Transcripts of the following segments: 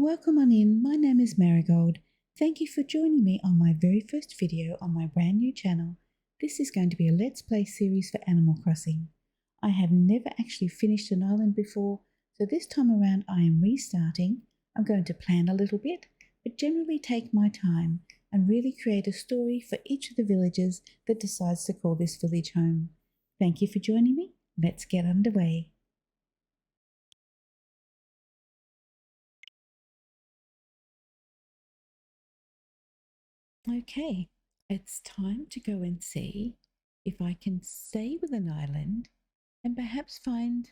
Welcome on in, my name is Marigold. Thank you for joining me on my very first video on my brand new channel. This is going to be a Let's Play series for Animal Crossing. I have never actually finished an island before, so this time around I am restarting. I'm going to plan a little bit, but generally take my time and really create a story for each of the villagers that decides to call this village home. Thank you for joining me. Let's get underway. Okay, it's time to go and see if I can stay with an island and perhaps find,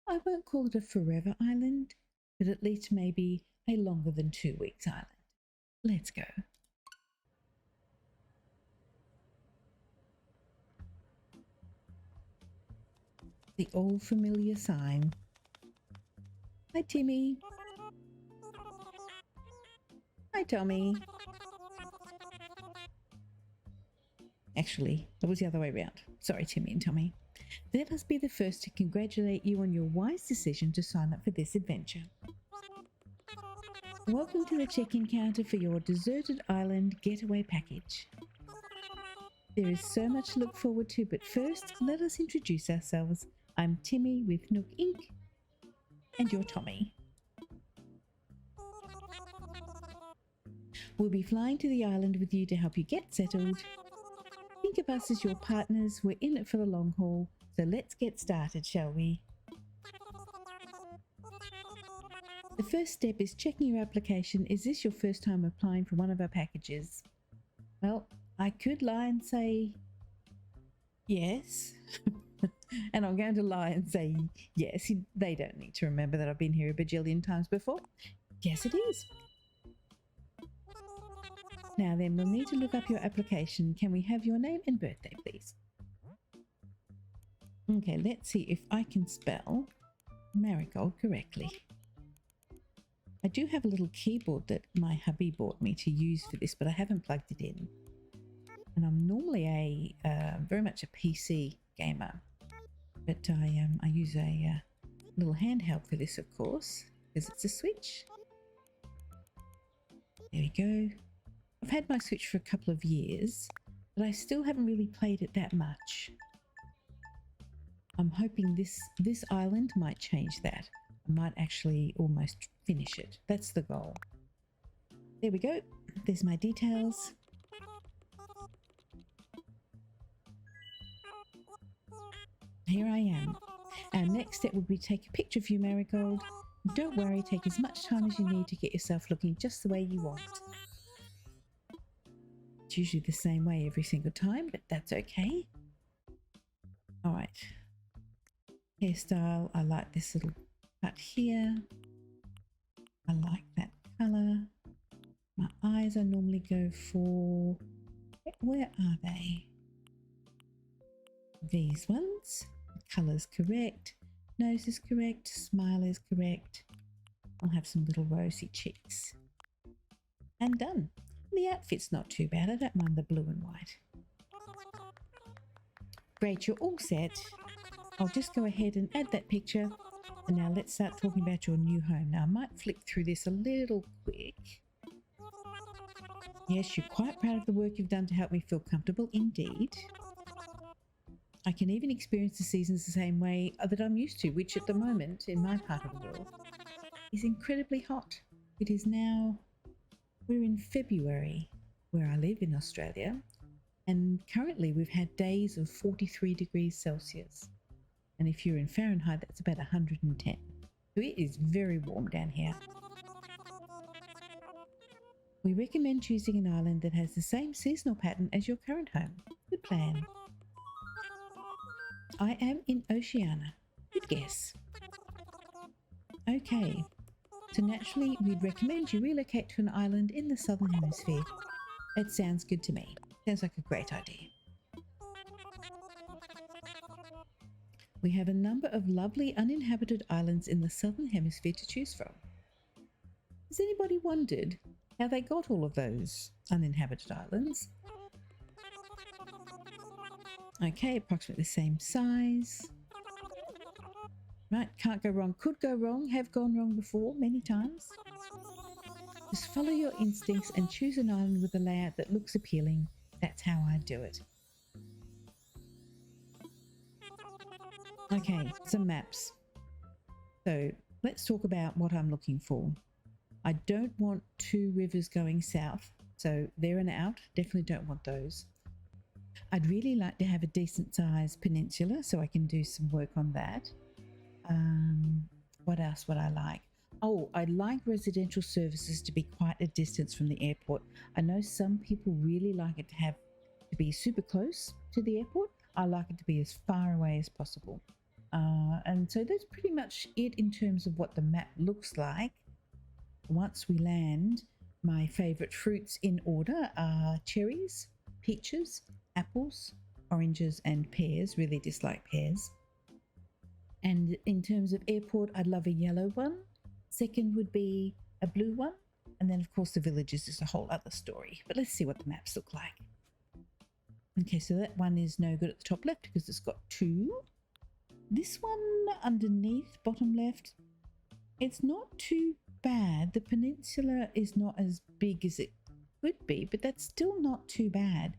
I won't call it a forever island, but at least maybe a longer than 2 weeks island. Let's go. The all familiar sign. Hi Timmy. Hi Tommy. Actually, it was the other way around. Sorry, Timmy and Tommy. Let us be the first to congratulate you on your wise decision to sign up for this adventure. Welcome to the check-in counter for your deserted island getaway package. There is so much to look forward to, but first, let us introduce ourselves. I'm Timmy with Nook Inc. and you're Tommy. We'll be flying to the island with you to help you get settled. Think of us as your partners. We're in it for the long haul, so let's get started, shall we? The first step is checking your application. Is this your first time applying for one of our packages? Well, I could lie and say yes, and I'm going to lie and say yes. They don't need to remember that I've been here a bajillion times before. Yes, it is. Now then, we'll need to look up your application. Can we have your name and birthday, please? Okay, let's see if I can spell Marigold correctly. I do have a little keyboard that my hubby bought me to use for this, but I haven't plugged it in. And I'm normally very much a PC gamer, but I use a little handheld for this, of course, because it's a Switch. There we go. I've had my Switch for a couple of years, but I still haven't really played it that much. I'm hoping this island might change that. I might actually almost finish it. That's the goal. There we go. There's my details. Here I am. Our next step will be to take a picture of you, Marigold. Don't worry, take as much time as you need to get yourself looking just the way you want. It's usually the same way every single time, but that's okay. All right. Hairstyle, I like this little cut here. I like that color. My eyes I normally go for, where are they? These ones. The color's correct. Nose is correct. Smile is correct. I'll have some little rosy cheeks. And done. The outfit's not too bad. I don't mind the blue and white. Great, you're all set. I'll just go ahead and add that picture. And now let's start talking about your new home. Now I might flick through this a little quick. Yes, you're quite proud of the work you've done to help me feel comfortable. Indeed. I can even experience the seasons the same way that I'm used to, which at the moment in my part of the world is incredibly hot. It is now, we're in February where I live in Australia, and currently we've had days of 43 degrees Celsius. And if you're in Fahrenheit, that's about 110. So it is very warm down here. We recommend choosing an island that has the same seasonal pattern as your current home. Good plan. I am in Oceania. Good guess. Okay. So naturally, we'd recommend you relocate to an island in the Southern Hemisphere. It sounds good to me. Sounds like a great idea. We have a number of lovely uninhabited islands in the Southern Hemisphere to choose from. Has anybody wondered how they got all of those uninhabited islands? Okay, approximately the same size. Right, can't go wrong. Could go wrong, have gone wrong before, many times. Just follow your instincts and choose an island with a layout that looks appealing. That's how I do it. Okay, some maps. So let's talk about what I'm looking for. I don't want two rivers going south, so they're an out. Definitely don't want those. I'd really like to have a decent sized peninsula, so I can do some work on that. What else would I like? Oh, I'd like residential services to be quite a distance from the airport. I know some people really like it to be super close to the airport. I like it to be as far away as possible. And so that's pretty much it in terms of what the map looks like. Once we land, my favourite fruits in order are cherries, peaches, apples, oranges and pears. Really dislike pears. And in terms of airport, I'd love a yellow one. Second would be a blue one. And then of course the villages is a whole other story. But let's see what the maps look like. Okay, so that one is no good at the top left because it's got two. This one underneath, bottom left, it's not too bad. The peninsula is not as big as it could be, but that's still not too bad.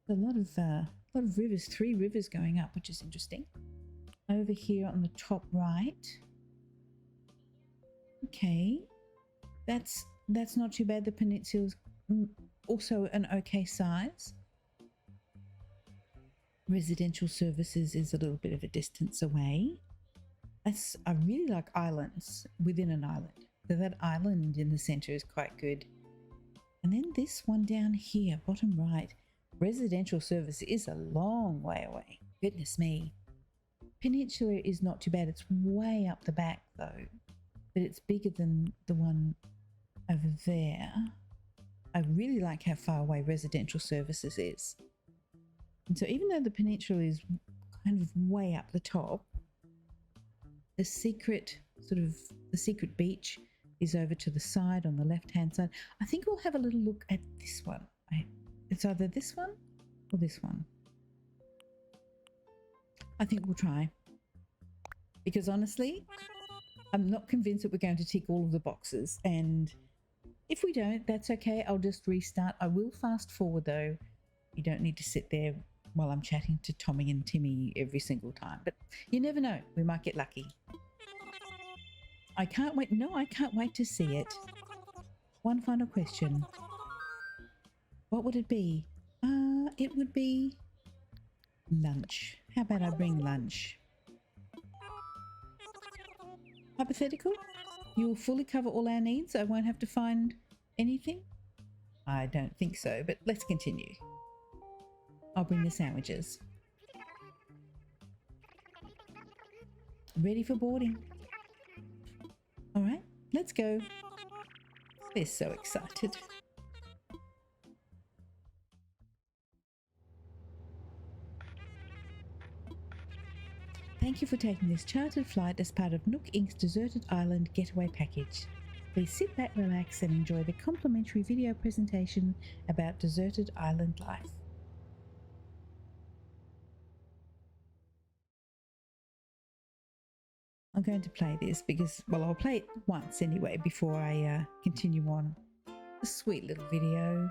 A lot of rivers, 3 rivers going up, which is interesting. Over here on the top right. Okay, that's not too bad. The peninsula's also an okay size. Residential services is a little bit of a distance away. I really like islands within an island. So that island in the center is quite good. And then this one down here, bottom right, residential service is a long way away. Goodness me. Peninsula is not too bad. It's way up the back though, but it's bigger than the one over there. I really like how far away residential services is. And so even though the peninsula is kind of way up the top, the secret beach is over to the side on the left hand side. I think we'll have a little look at this one. It's either this one or this one. I think we'll try, because honestly I'm not convinced that we're going to tick all of the boxes, and if we don't, that's okay. I'll just restart. I will fast forward though. You don't need to sit there while I'm chatting to Tommy and Timmy every single time, but you never know, we might get lucky. I can't wait. No, I can't wait to see it. One final question. What would it be? It would be lunch. How about I bring lunch? Hypothetical? You will fully cover all our needs? I won't have to find anything? I don't think so, but let's continue. I'll bring the sandwiches. Ready for boarding. All right, let's go. They're so excited. Thank you for taking this chartered flight as part of Nook Inc.'s Deserted Island Getaway Package. Please sit back, relax and enjoy the complimentary video presentation about deserted island life. I'm going to play this because, well, I'll play it once anyway before I continue on. A sweet little video.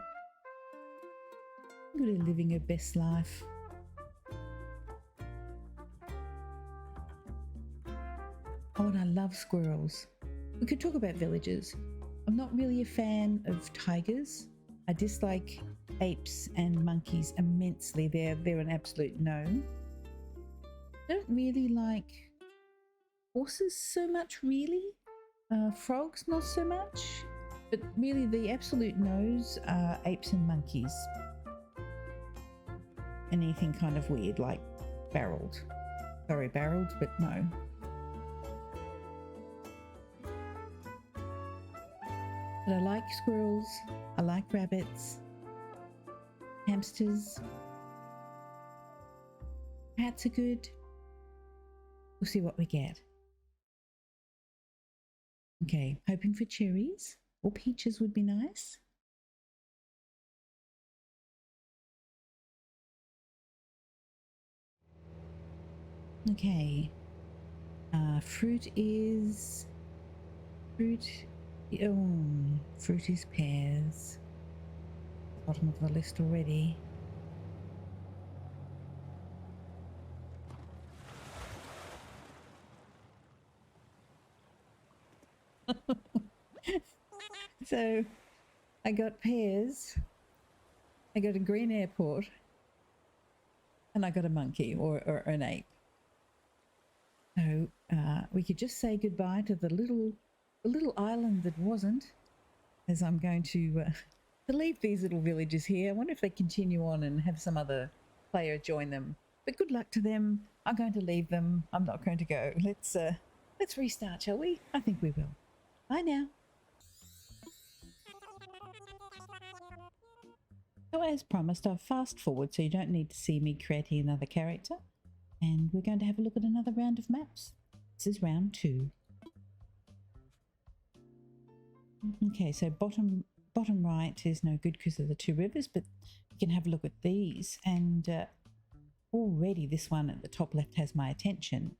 Good at living her best life. Oh, and I love squirrels. We could talk about villagers. I'm not really a fan of tigers. I dislike apes and monkeys immensely. They're an absolute no. Don't really like horses so much, really. Frogs not so much. But really the absolute no's are apes and monkeys. Anything kind of weird like barreled. Sorry, barreled, but no. But I like squirrels, I like rabbits, hamsters, cats are good. We'll see what we get. Okay, hoping for cherries or peaches would be nice. Okay, fruit Oh, fruit is pears. Bottom of the list already. So I got pears, I got a green airport, and I got a monkey or an ape. So we could just say goodbye to the little island that wasn't, as I'm going to leave these little villages here. I wonder if they continue on and have some other player join them. But good luck to them. I'm going to leave them. I'm not going to go. Let's restart, shall we? I think we will. Bye now. So as promised, I've fast forward so you don't need to see me creating another character. And we're going to have a look at another round of maps. This is round 2. Okay, so bottom right is no good because of the 2 rivers, but you can have a look at these. And already this one at the top left has my attention.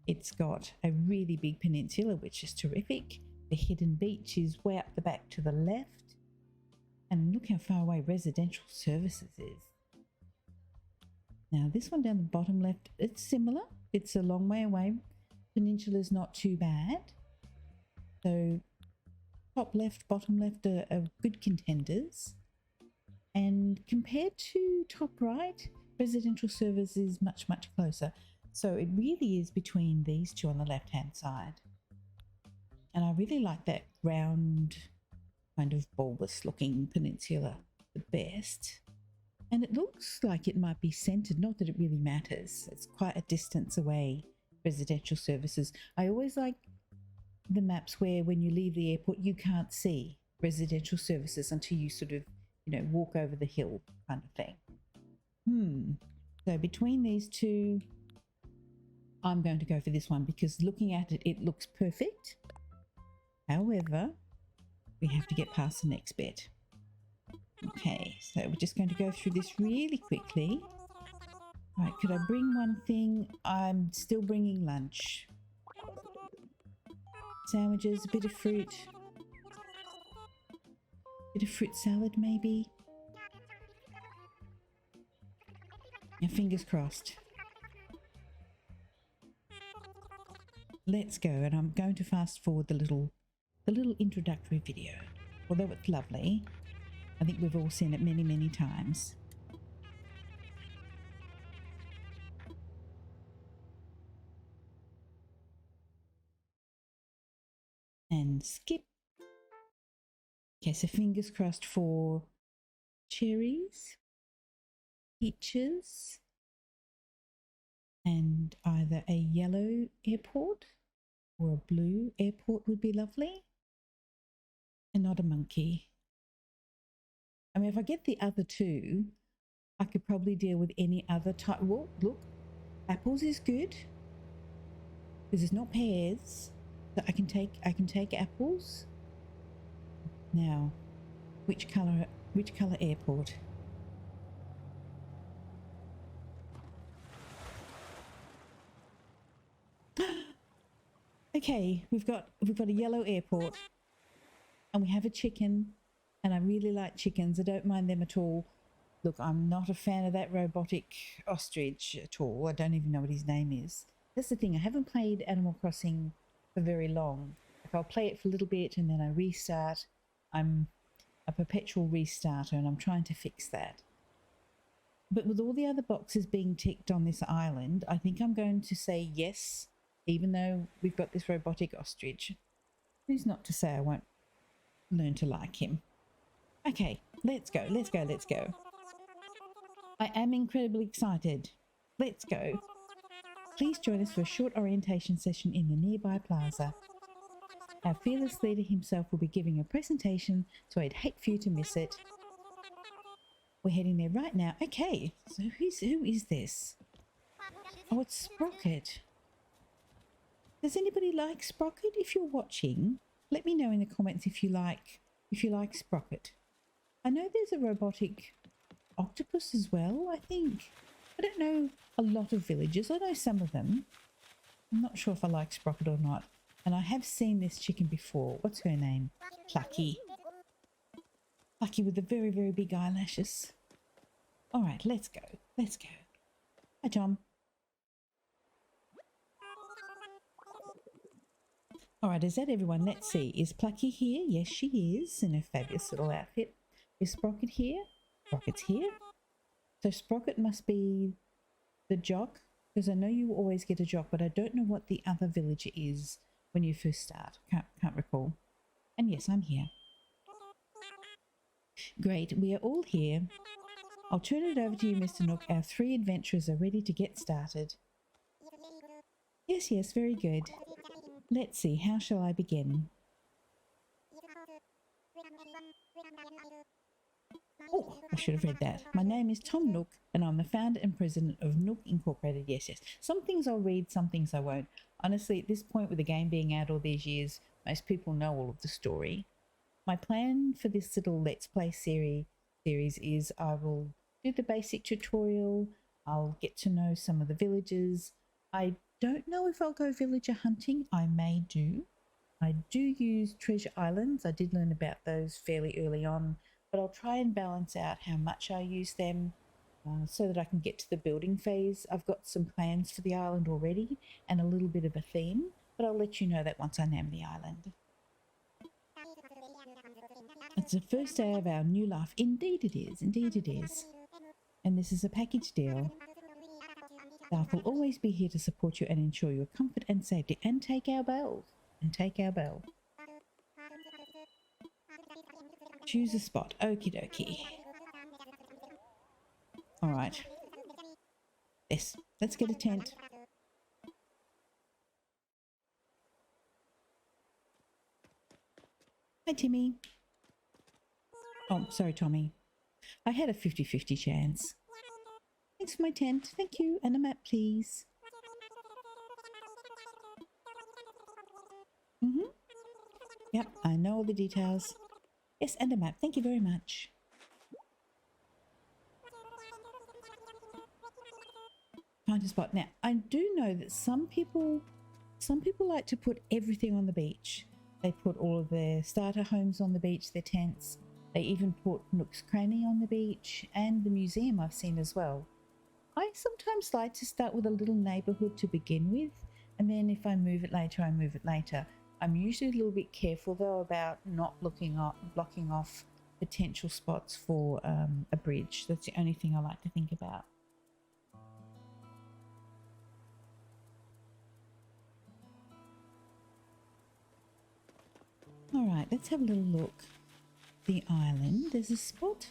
It's got a really big peninsula, which is terrific. The hidden beach is way up the back to the left. And look how far away residential services is. Now this one down the bottom left, it's similar. It's a long way away. Peninsula's not too bad. So top left, bottom left are good contenders. And compared to top right, residential service is much, much closer. So it really is between these two on the left-hand side. And I really like that round, kind of bulbous looking peninsula the best. And it looks like it might be centered, not that it really matters. It's quite a distance away, residential services. I always like the maps where when you leave the airport, you can't see residential services until you sort of, walk over the hill kind of thing. So between these two, I'm going to go for this one because looking at it, it looks perfect. However, we have to get past the next bit. Okay, so we're just going to go through this really quickly. Right, could I bring one thing? I'm still bringing lunch. Sandwiches, a bit of fruit. Bit of fruit salad maybe. Yeah, fingers crossed. Let's go, and I'm going to fast forward the little introductory video. Although it's lovely, I think we've all seen it many, many times. And skip. Okay, so fingers crossed for cherries, peaches, and either a yellow airport or a blue airport would be lovely. And not a monkey. I mean, if I get the other two, I could probably deal with any other type. Well, look, apples is good because it's not pears. So I can take apples. Now, which color airport? Okay, we've got a yellow airport, and we have a chicken, and I really like chickens. I don't mind them at all. Look, I'm not a fan of that robotic ostrich at all. I don't even know what his name is. That's the thing. I haven't played Animal Crossing for very long. Like I'll play it for a little bit and then I restart. I'm a perpetual restarter and I'm trying to fix that. But with all the other boxes being ticked on this island, I think I'm going to say yes, even though we've got this robotic ostrich. Who's not to say I won't learn to like him? Okay, let's go. I am incredibly excited. Let's go. Please join us for a short orientation session in the nearby plaza. Our fearless leader himself will be giving a presentation, so I'd hate for you to miss it. We're heading there right now. Okay, so who is this? Oh, it's Sprocket. Does anybody like Sprocket? If you're watching, let me know in the comments if you like Sprocket. I know there's a robotic octopus as well, I think. I don't know a lot of villages. I know some of them. I'm not sure if I like Sprocket or not. And I have seen this chicken before. What's her name? Plucky. Plucky with the very, very big eyelashes. All right, let's go. Let's go. Hi, Tom. All right, is that everyone? Let's see. Is Plucky here? Yes, she is in a fabulous little outfit. Is Sprocket here? Sprocket's here. So Sprocket must be the jock, because I know you always get a jock, but I don't know what the other villager is when you first start. Can't recall. And yes, I'm here. Great, we are all here. I'll turn it over to you, Mr. Nook. Our 3 adventurers are ready to get started. Yes, yes, very good. Let's see, how shall I begin? Oh, I should have read that. My name is Tom Nook, and I'm the founder and president of Nook Incorporated. Yes, yes. Some things I'll read, some things I won't. Honestly, at this point with the game being out all these years, most people know all of the story. My plan for this little Let's Play series is I will do the basic tutorial, I'll get to know some of the villagers. I don't know if I'll go villager hunting. I may do. I do use treasure islands. I did learn about those fairly early on, but I'll try and balance out how much I use them so that I can get to the building phase. I've got some plans for the island already and a little bit of a theme, but I'll let you know that once I name the island. It's the first day of our new life. Indeed it is. Indeed it is. And this is a package deal. Staff will always be here to support you and ensure your comfort and safety. And take our bell. And take our bell. Choose a spot. Okie dokie. Alright. Yes, let's get a tent. Hi, Timmy. Oh, sorry, Tommy. I had a 50-50 chance. Thanks for my tent. Thank you. And a map, please. Yep, I know all the details. Yes, and a map. Thank you very much. Find a spot. Now, I do know that some people like to put everything on the beach. They put all of their starter homes on the beach, their tents. They even put Nook's Cranny on the beach and the museum I've seen as well. I sometimes like to start with a little neighbourhood to begin with, and then if I move it later, I move it later. I'm usually a little bit careful though about not blocking off potential spots for a bridge. That's the only thing I like to think about. All right, let's have a little look. The island, there's a spot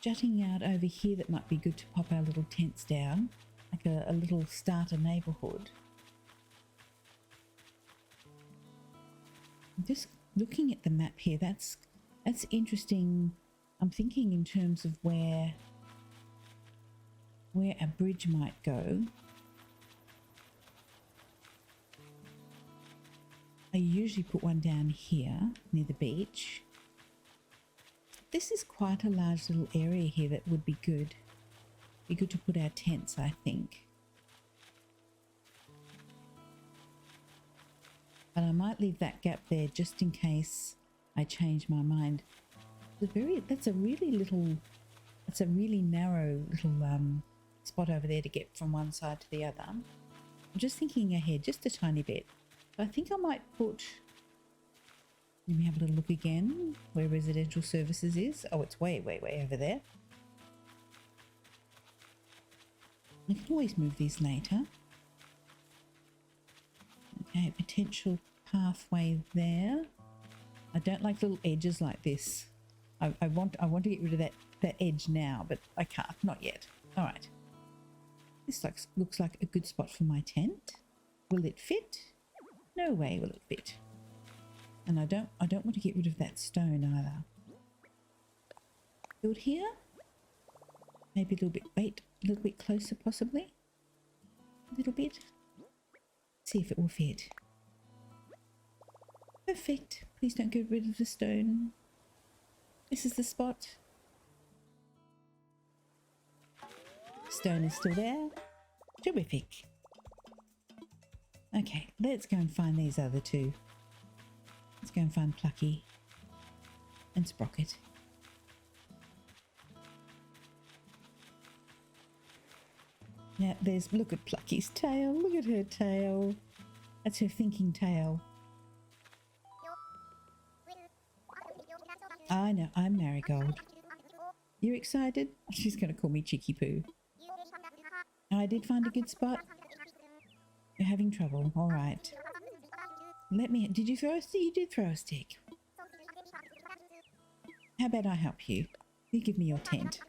jutting out over here that might be good to pop our little tents down, like a little starter neighbourhood. I'm just looking at the map here. That's interesting. I'm thinking in terms of where a bridge might go. I usually put one down here near the beach. This is quite a large little area here that would be good. Be good to put our tents, I think. But I might leave that gap there just in case I change my mind. That's a really narrow little spot over there to get from one side to the other. I'm just thinking ahead just a tiny bit. I think I might put, let me have a little look again where residential services is. Oh, it's way over there. I can always move these later. Okay, potential pathway there. I don't like little edges like this. I want to get rid of that edge now, but I can't, not yet. All right. This looks like a good spot for my tent. Will it fit? No way will it fit. And I don't want to get rid of that stone either. Build here. Maybe a little bit closer possibly. A little bit. See if it will fit. Perfect. Please don't get rid of the stone. This is the spot. Stone is still there. Terrific. Okay, let's go and find these other two. Let's go and find Plucky and Sprocket. Now look at Plucky's tail. Look at her tail. That's her thinking tail. I know, I'm Marigold. You're excited? She's going to call me Cheeky Poo. I did find a good spot. You're having trouble. All right. Did you throw a stick? You did throw a stick. How about I help you? You give me your tent.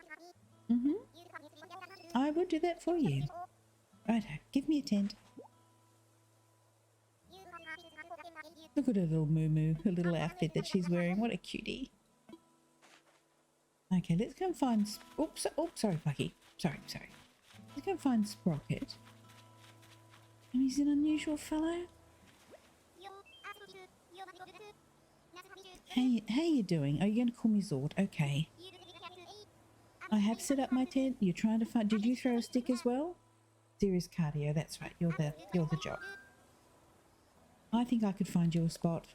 I will do that for you. Righto, give me a tent. Look at her little moo-moo, her little outfit that she's wearing. What a cutie. Okay, let's go and find... Oops, oh, sorry, Plucky. Sorry. Let's go and find Sprocket. And he's an unusual fellow. Hey, how you doing? Are you going to call me Zord? Okay. I have set up my tent. You're trying to find... Did you throw a stick as well? Serious cardio, that's right. You're the job. I think I could find you a spot.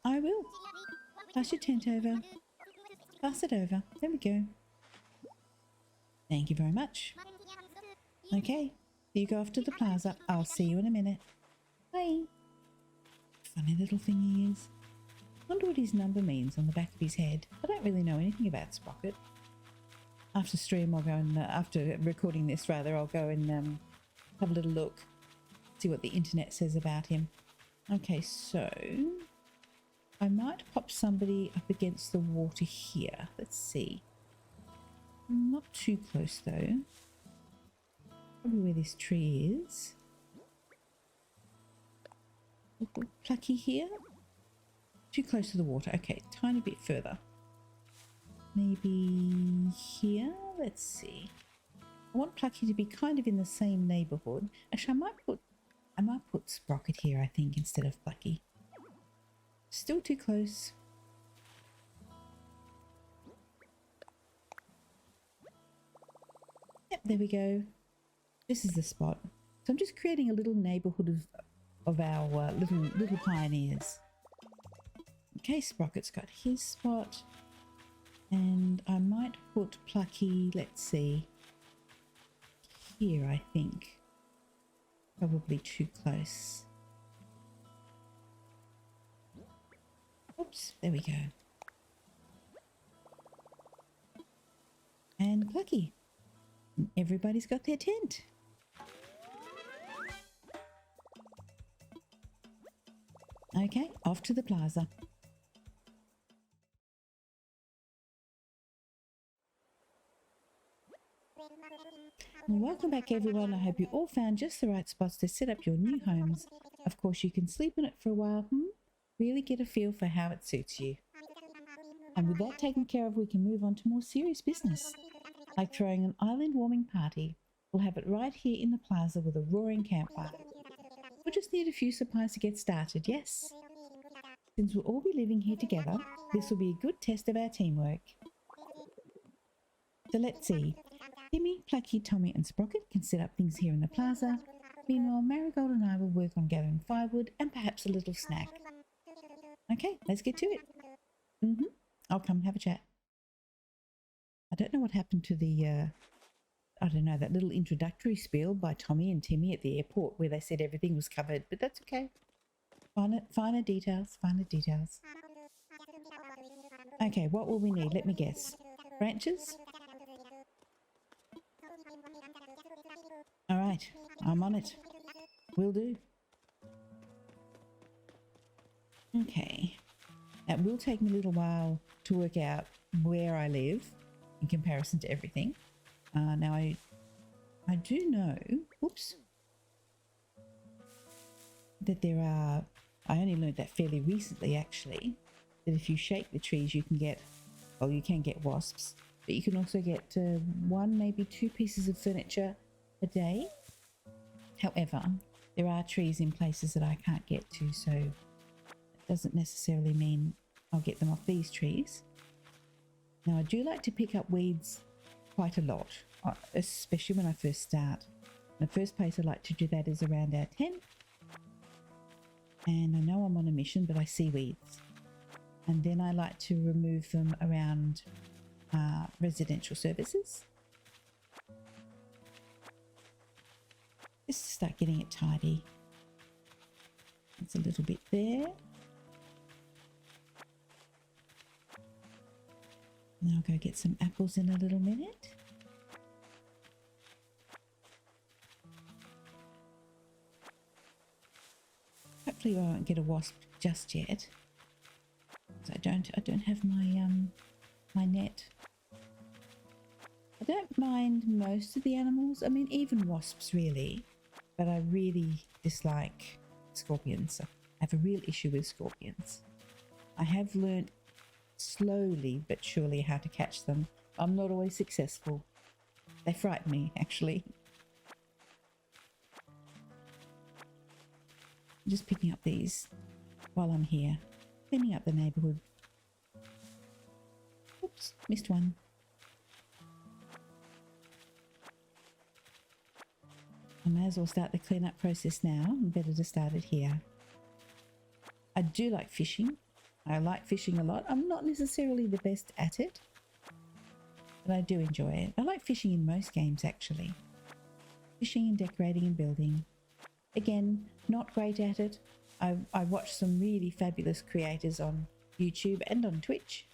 I will. Pass your tent over. Pass it over. There we go. Thank you very much. Okay, you go off to the plaza. I'll see you in a minute. Bye. Funny little thing he is. Wonder what his number means on the back of his head. I don't really know anything about Sprocket. After stream, I'll go and after recording this, rather, I'll go and have a little look, see what the internet says about him. Okay, so I might pop somebody up against the water here. Let's see. Not too close though. Probably where this tree is. Plucky here. Too close to the water. Okay, tiny bit further. Maybe here. Let's see. I want Plucky to be kind of in the same neighborhood. Actually, I might put Sprocket here, I think, instead of Plucky. Still too close. Yep, there we go. This is the spot. So I'm just creating a little neighborhood of our little pioneers. Okay, Sprocket's got his spot. And I might put Plucky, let's see, here, I think. Probably too close. Oops, there we go. And Plucky. Everybody's got their tent. Okay, off to the plaza. Welcome back everyone. I hope you all found just the right spots to set up your new homes. Of course you can sleep in it for a while, really get a feel for how it suits you. And with that taken care of, we can move on to more serious business, like throwing an island warming party. We'll have it right here in the plaza with a roaring campfire. We'll just need a few supplies to get started, yes? Since we'll all be living here together, this will be a good test of our teamwork. So let's see. Timmy, Plucky, Tommy and Sprocket can set up things here in the plaza. Meanwhile, Marigold and I will work on gathering firewood and perhaps a little snack. Okay, let's get to it. I'll come have a chat. I don't know what happened to the, I don't know, that little introductory spiel by Tommy and Timmy at the airport where they said everything was covered, but that's okay. Finer details, finer details. Okay, what will we need? Let me guess. Branches? All right, I'm on it. Will do. Okay. It will take me a little while to work out where I live in comparison to everything. Now I do know, whoops, that there are, I only learned that fairly recently actually, that if you shake the trees you can get, well, you can get wasps, but you can also get 1, maybe 2 pieces of furniture a day. However, there are trees in places that I can't get to, so it doesn't necessarily mean I'll get them off these trees. Now I do like to pick up weeds quite a lot, especially when I first start. The first place I like to do that is around our tent. And I know I'm on a mission, but I see weeds. And then I like to remove them around residential services. Just to start getting it tidy. It's a little bit there. And I'll go get some apples in a little minute. Hopefully I won't get a wasp just yet. So I don't have my my net. I don't mind most of the animals. I mean, even wasps really, but I really dislike scorpions. I have a real issue with scorpions. I have learnt slowly but surely how to catch them. I'm not always successful. They frighten me, actually. I'm just picking up these while I'm here, cleaning up the neighbourhood. Oops, missed one. I may as well start the cleanup process now. I'm better to start it here. I do like fishing. I like fishing a lot. I'm not necessarily the best at it, but I do enjoy it. I like fishing in most games, actually. Fishing and decorating and building. Again, not great at it. I watch some really fabulous creators on YouTube and on Twitch.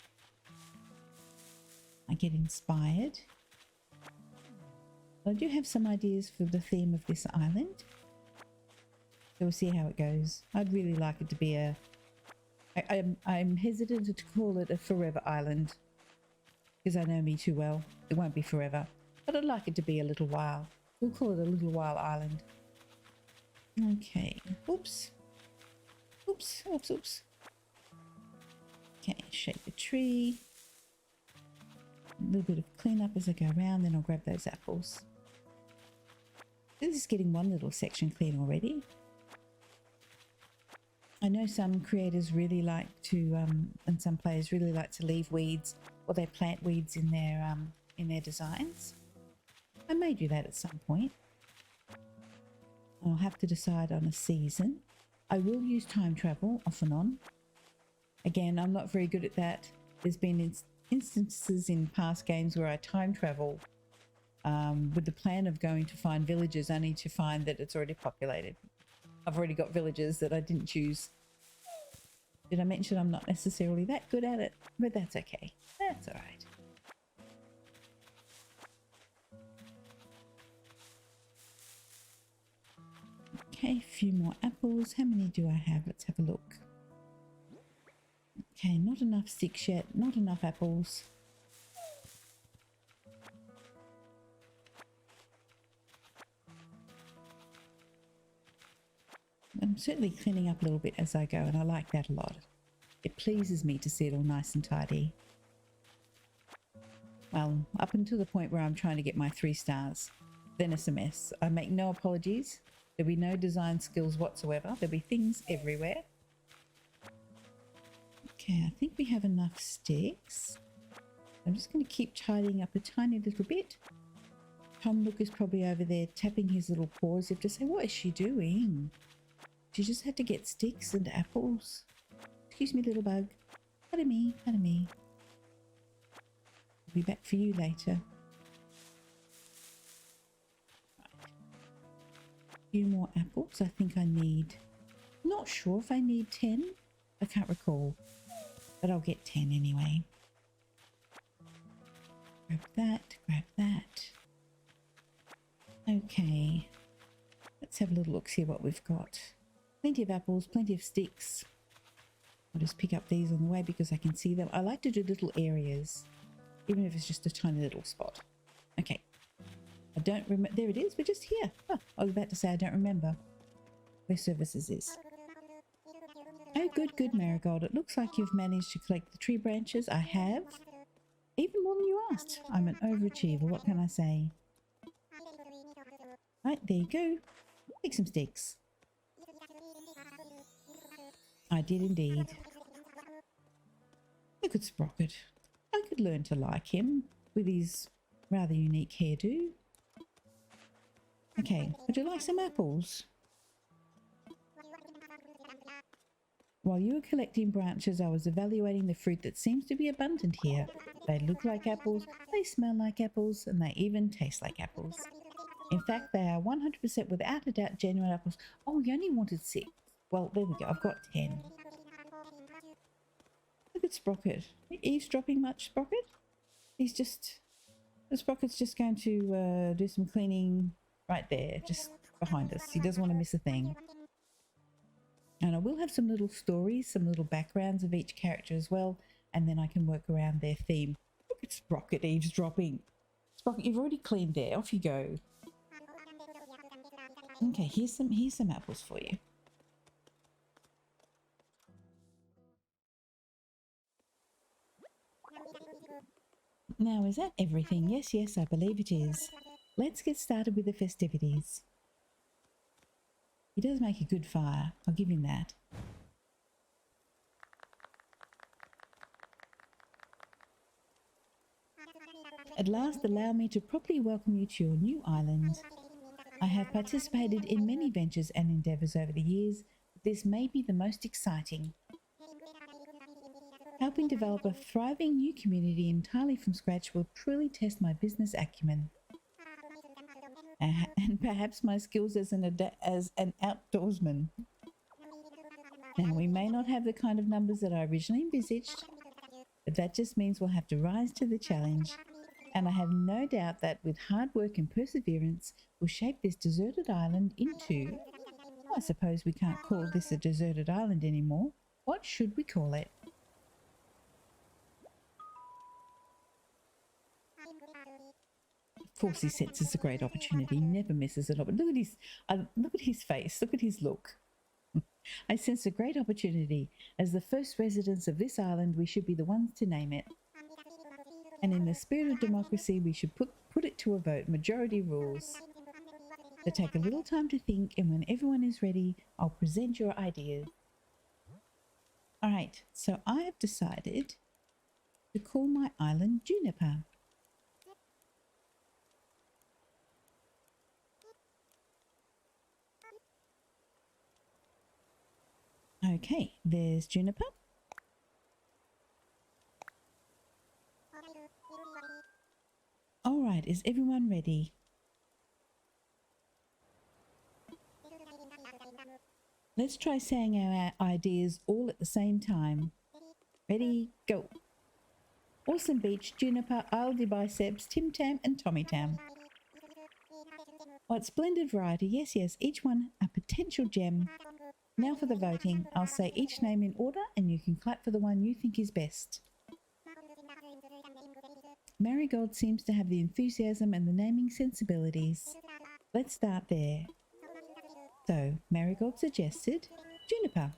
I get inspired. I do have some ideas for the theme of this island. So we'll see how it goes. I'd really like it to be a... I'm hesitant to call it a forever island because I know me too well. It won't be forever, but I'd like it to be a little while. We'll call it a little while island. Okay. Oops. Oops. Oops. Oops. Okay. Shape the tree. A little bit of cleanup as I go around. Then I'll grab those apples. This is getting one little section clean already. I know some creators really like to, and some players really like to leave weeds, or they plant weeds in their designs. I may do that at some point. I'll have to decide on a season. I will use time travel off and on. Again, I'm not very good at that. There's been instances in past games where I time travel with the plan of going to find villages, only to find that it's already populated. I've already got villages that I didn't choose. Did I mention I'm not necessarily that good at it? But that's okay. That's all right. Okay, a few more apples. How many do I have? Let's have a look. Okay, not enough sticks yet. Not enough apples. I'm certainly cleaning up a little bit as I go, and I like that a lot. It pleases me to see it all nice and tidy. Well, up until the point where I'm trying to get my 3 stars. Then it's a mess. I make no apologies. There'll be no design skills whatsoever. There'll be things everywhere. Okay, I think we have enough sticks. I'm just going to keep tidying up a tiny little bit. Tom Nook is probably over there tapping his little paws as if to say, what is she doing? She just had to get sticks and apples. Excuse me, little bug. Pardon me, pardon me. I'll be back for you later. Right. A few more apples. I think I need... Not sure if I need 10. I can't recall. But I'll get 10 anyway. Grab that, grab that. Okay. Let's have a little look, see what we've got. Plenty of apples, plenty of sticks. I'll just pick up these on the way because I can see them. I like to do little areas, even if it's just a tiny little spot. Okay. I don't remember. There it is. We're just here. Oh, I was about to say I don't remember where services is. Oh, good, good, Marigold. It looks like you've managed to collect the tree branches. I have. Even more than you asked. I'm an overachiever. What can I say? Right, there you go. Take some sticks. I did indeed. Look at Sprocket. I could learn to like him with his rather unique hairdo. Okay, would you like some apples? While you were collecting branches, I was evaluating the fruit that seems to be abundant here. They look like apples, they smell like apples, and they even taste like apples. In fact, they are 100% without a doubt genuine apples. Oh, you only wanted 6. Well, there we go. I've got 10. Look at Sprocket. Eavesdropping much, Sprocket? He's just... The Sprocket's just going to do some cleaning right there, just behind us. He doesn't want to miss a thing. And I will have some little stories, some little backgrounds of each character as well, and then I can work around their theme. Look at Sprocket eavesdropping. Sprocket, you've already cleaned there. Off you go. Okay, here's some apples for you. Now, is that everything? Yes, yes, I believe it is. Let's get started with the festivities. He does make a good fire. I'll give him that. At last, allow me to properly welcome you to your new island. I have participated in many ventures and endeavours over the years, but this may be the most exciting. Helping develop a thriving new community entirely from scratch will truly test my business acumen. And perhaps my skills as an outdoorsman. Now, we may not have the kind of numbers that I originally envisaged, but that just means we'll have to rise to the challenge. And I have no doubt that with hard work and perseverance, we'll shape this deserted island into... I suppose we can't call this a deserted island anymore. What should we call it? Of course, he senses a great opportunity. He never misses an opportunity. Look at his face. Look at his look. I sense a great opportunity. As the first residents of this island, we should be the ones to name it. And in the spirit of democracy, we should put it to a vote. Majority rules. So take a little time to think, and when everyone is ready, I'll present your ideas. All right, so I have decided to call my island Juniper. Okay, there's Juniper. All right, is everyone ready? Let's try saying our ideas all at the same time. Ready, go. Awesome Beach, Juniper, Isle Biceps, Tim Tam and Tommy Tam. What splendid variety. Yes, yes, each one a potential gem. Now for the voting. I'll say each name in order and you can clap for the one you think is best. Marigold seems to have the enthusiasm and the naming sensibilities. Let's start there. So, Marigold suggested Juniper.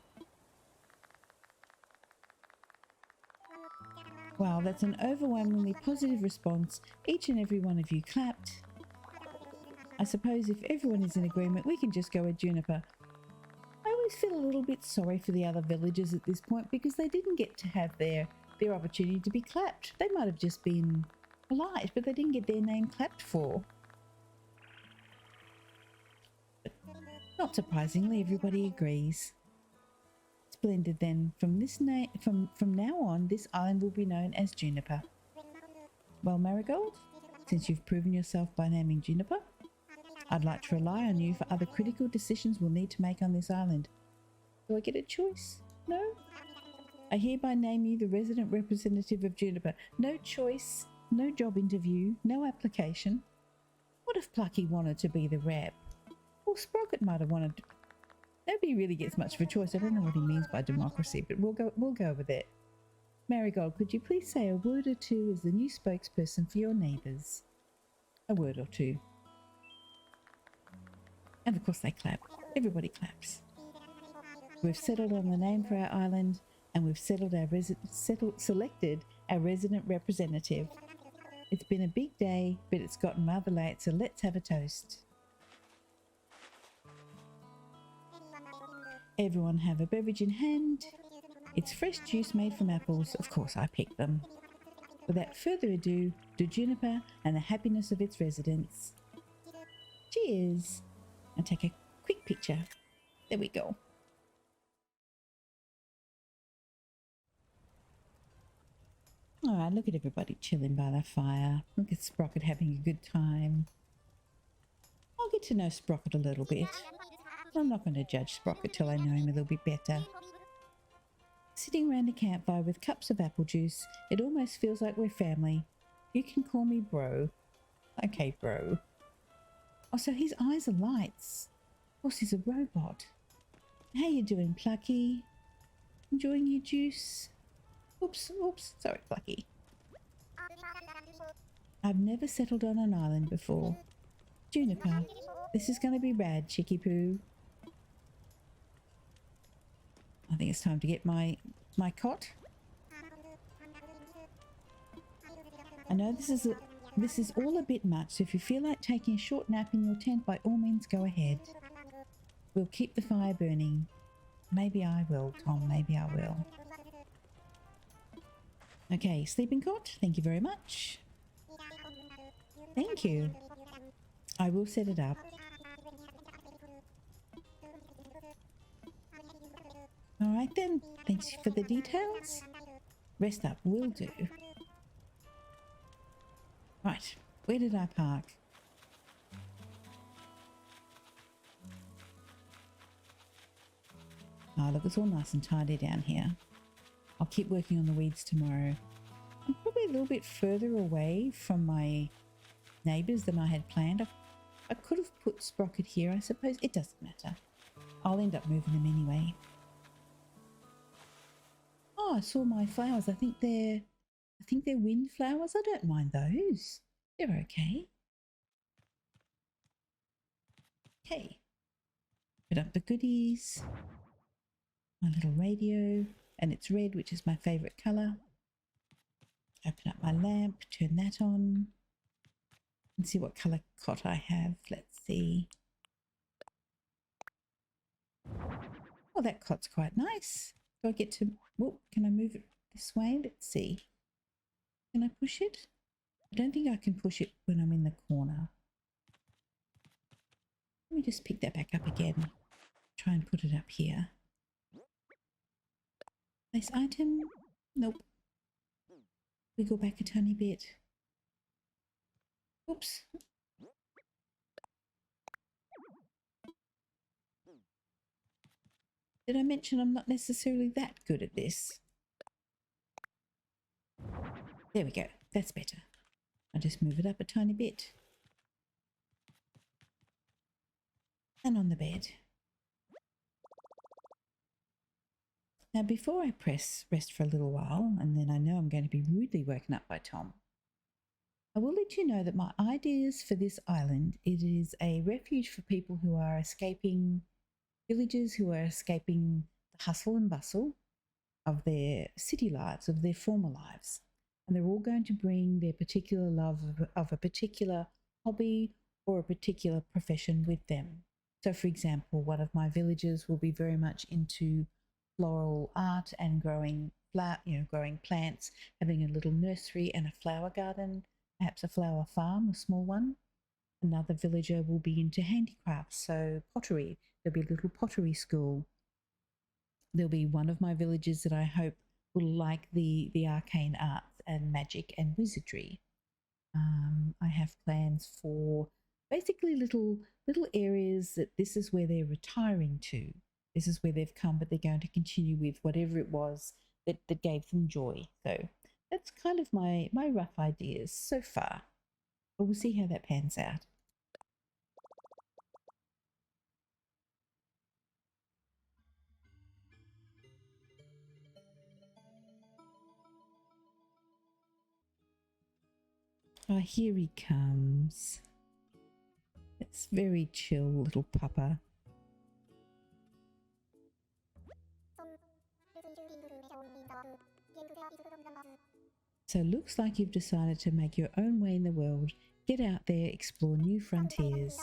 Wow, that's an overwhelmingly positive response. Each and every one of you clapped. I suppose if everyone is in agreement, we can just go with Juniper. I always feel a little bit sorry for the other villagers at this point because they didn't get to have their opportunity to be clapped. They might have just been polite, but they didn't get their name clapped for. But not surprisingly, everybody agrees. Splendid then. From now on, this island will be known as Juniper. Well, Marigold, since you've proven yourself by naming Juniper, I'd like to rely on you for other critical decisions we'll need to make on this island. Do I get a choice? No? I hereby name you the resident representative of Juniper. No choice, no job interview, no application. What if Plucky wanted to be the rep? Or Sprocket might have wanted to... Nobody really gets much of a choice. I don't know what he means by democracy, but we'll go with it. Marigold, could you please say a word or two as the new spokesperson for your neighbours? A word or two. And of course they clap. Everybody claps. We've settled on the name for our island, and we've selected our resident representative. It's been a big day, but it's gotten rather late, so let's have a toast. Everyone have a beverage in hand. It's fresh juice made from apples. Of course, I picked them. Without further ado, to Juniper and the happiness of its residents. Cheers. I'll take a quick picture. There we go. All right, look at everybody chilling by the fire. Look at Sprocket having a good time. I'll get to know Sprocket a little bit. I'm not going to judge Sprocket till I know him a little bit better. Sitting around a campfire with cups of apple juice, it almost feels like we're family. You can call me bro. Okay, bro. Oh, so his eyes are lights. Of course, he's a robot. How you doing, Plucky? Enjoying your juice? Oops, sorry, Plucky. I've never settled on an island before. Juniper, this is going to be rad, Chicky Poo. I think it's time to get my cot. I know this is all a bit much, so if you feel like taking a short nap in your tent, by all means go ahead. We'll keep the fire burning. Maybe I will, Tom, maybe I will. Okay, sleeping cot, thank you very much. Thank you. I will set it up. Alright then, thanks for the details. Rest up, will do. Right, where did I park? Oh, look, it's all nice and tidy down here. I'll keep working on the weeds tomorrow. I'm probably a little bit further away from my neighbours than I had planned. I could have put Sprocket here, I suppose. It doesn't matter. I'll end up moving them anyway. Oh, I saw my flowers. I think they're wind flowers. I don't mind those. They're okay. Okay. Put up the goodies. My little radio. And it's red, which is my favourite colour. Open up my lamp. Turn that on. And see what colour cot I have. Let's see. Oh, that cot's quite nice. Do I get to... Whoop, can I move it this way? Let's see. Can I push it? I don't think I can push it when I'm in the corner. Let me just pick that back up again. Try and put it up here. Place item. Nope. We go back a tiny bit. Oops. Did I mention I'm not necessarily that good at this? There we go. That's better. I'll just move it up a tiny bit. And on the bed. Now before I press rest for a little while, and then I know I'm going to be rudely woken up by Tom, I will let you know that my ideas for this island, it is a refuge for people who are escaping villagers, who are escaping the hustle and bustle of their city lives, of their former lives. And they're all going to bring their particular love of a particular hobby or a particular profession with them. So for example, one of my villagers will be very much into floral art and growing plants, having a little nursery and a flower garden, perhaps a flower farm, a small one. Another villager will be into handicrafts, so pottery. There'll be a little pottery school. There'll be one of my villagers that I hope will like the arcane arts and magic and wizardry. I have plans for basically little areas that this is where they're retiring to. This is where they've come, but they're going to continue with whatever it was that gave them joy. So that's kind of my rough ideas so far. But we'll see how that pans out. Oh, here he comes. It's very chill, little puppa. So looks like you've decided to make your own way in the world. Get out there, explore new frontiers.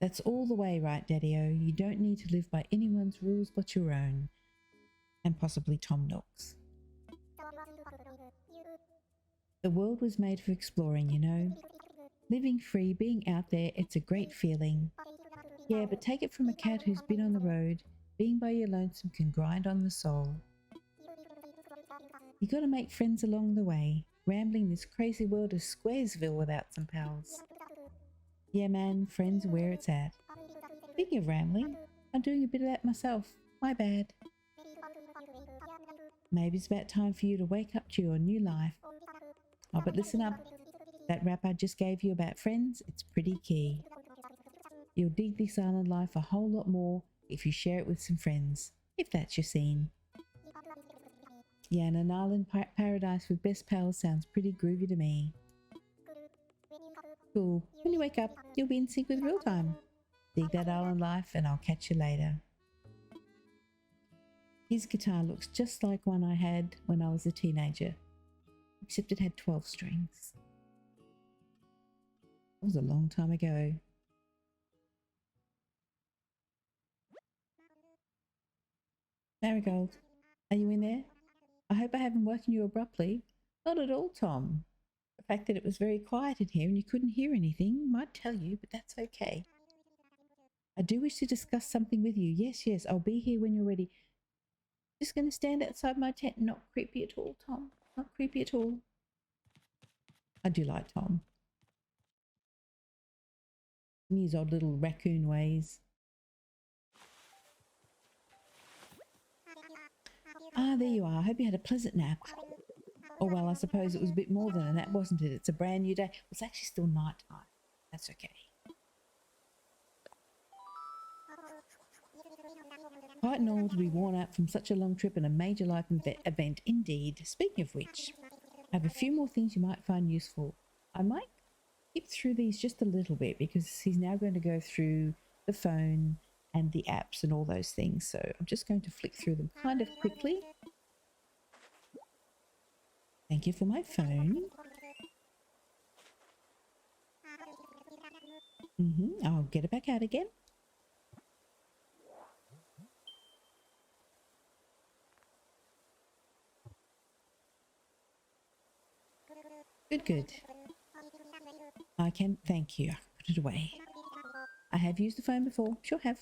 That's all the way, right, Daddy-O? You don't need to live by anyone's rules but your own. And possibly Tom Nook's. The world was made for exploring, you know. Living free, being out there, it's a great feeling. Yeah, but take it from a cat who's been on the road. Being by your lonesome can grind on the soul. You gotta make friends along the way. Rambling this crazy world of Squaresville without some pals. Yeah, man, friends are where it's at. Speaking of rambling, I'm doing a bit of that myself. My bad. Maybe it's about time for you to wake up to your new life. Oh, but listen up. That rap I just gave you about friends, it's pretty key. You'll dig this island life a whole lot more if you share it with some friends, if that's your scene. Yeah, and an island paradise with best pals sounds pretty groovy to me. Cool. When you wake up, you'll be in sync with real time. Dig that island life and I'll catch you later. His guitar looks just like one I had when I was a teenager, except it had 12 strings. It was a long time ago. Marigold, are you in there? I hope I haven't woken you abruptly. Not at all, Tom. The fact that it was very quiet in here and you couldn't hear anything might tell you, but that's okay. I do wish to discuss something with you. Yes, yes, I'll be here when you're ready. Just going to stand outside my tent. Not creepy at all, Tom. Not creepy at all. I do like Tom. And his odd little raccoon ways. Ah, there you are. I hope you had a pleasant nap. Oh, well, I suppose it was a bit more than a nap, wasn't it? It's a brand new day. It's actually still night time. That's okay. Quite normal to be worn out from such a long trip and a major life event indeed. Speaking of which, I have a few more things you might find useful. I might skip through these just a little bit because he's now going to go through the phone and the apps and all those things. So I'm just going to flick through them kind of quickly. Thank you for my phone. I'll get it back out again. Good, good. I can, thank you. Put it away. I have used the phone before. Sure have.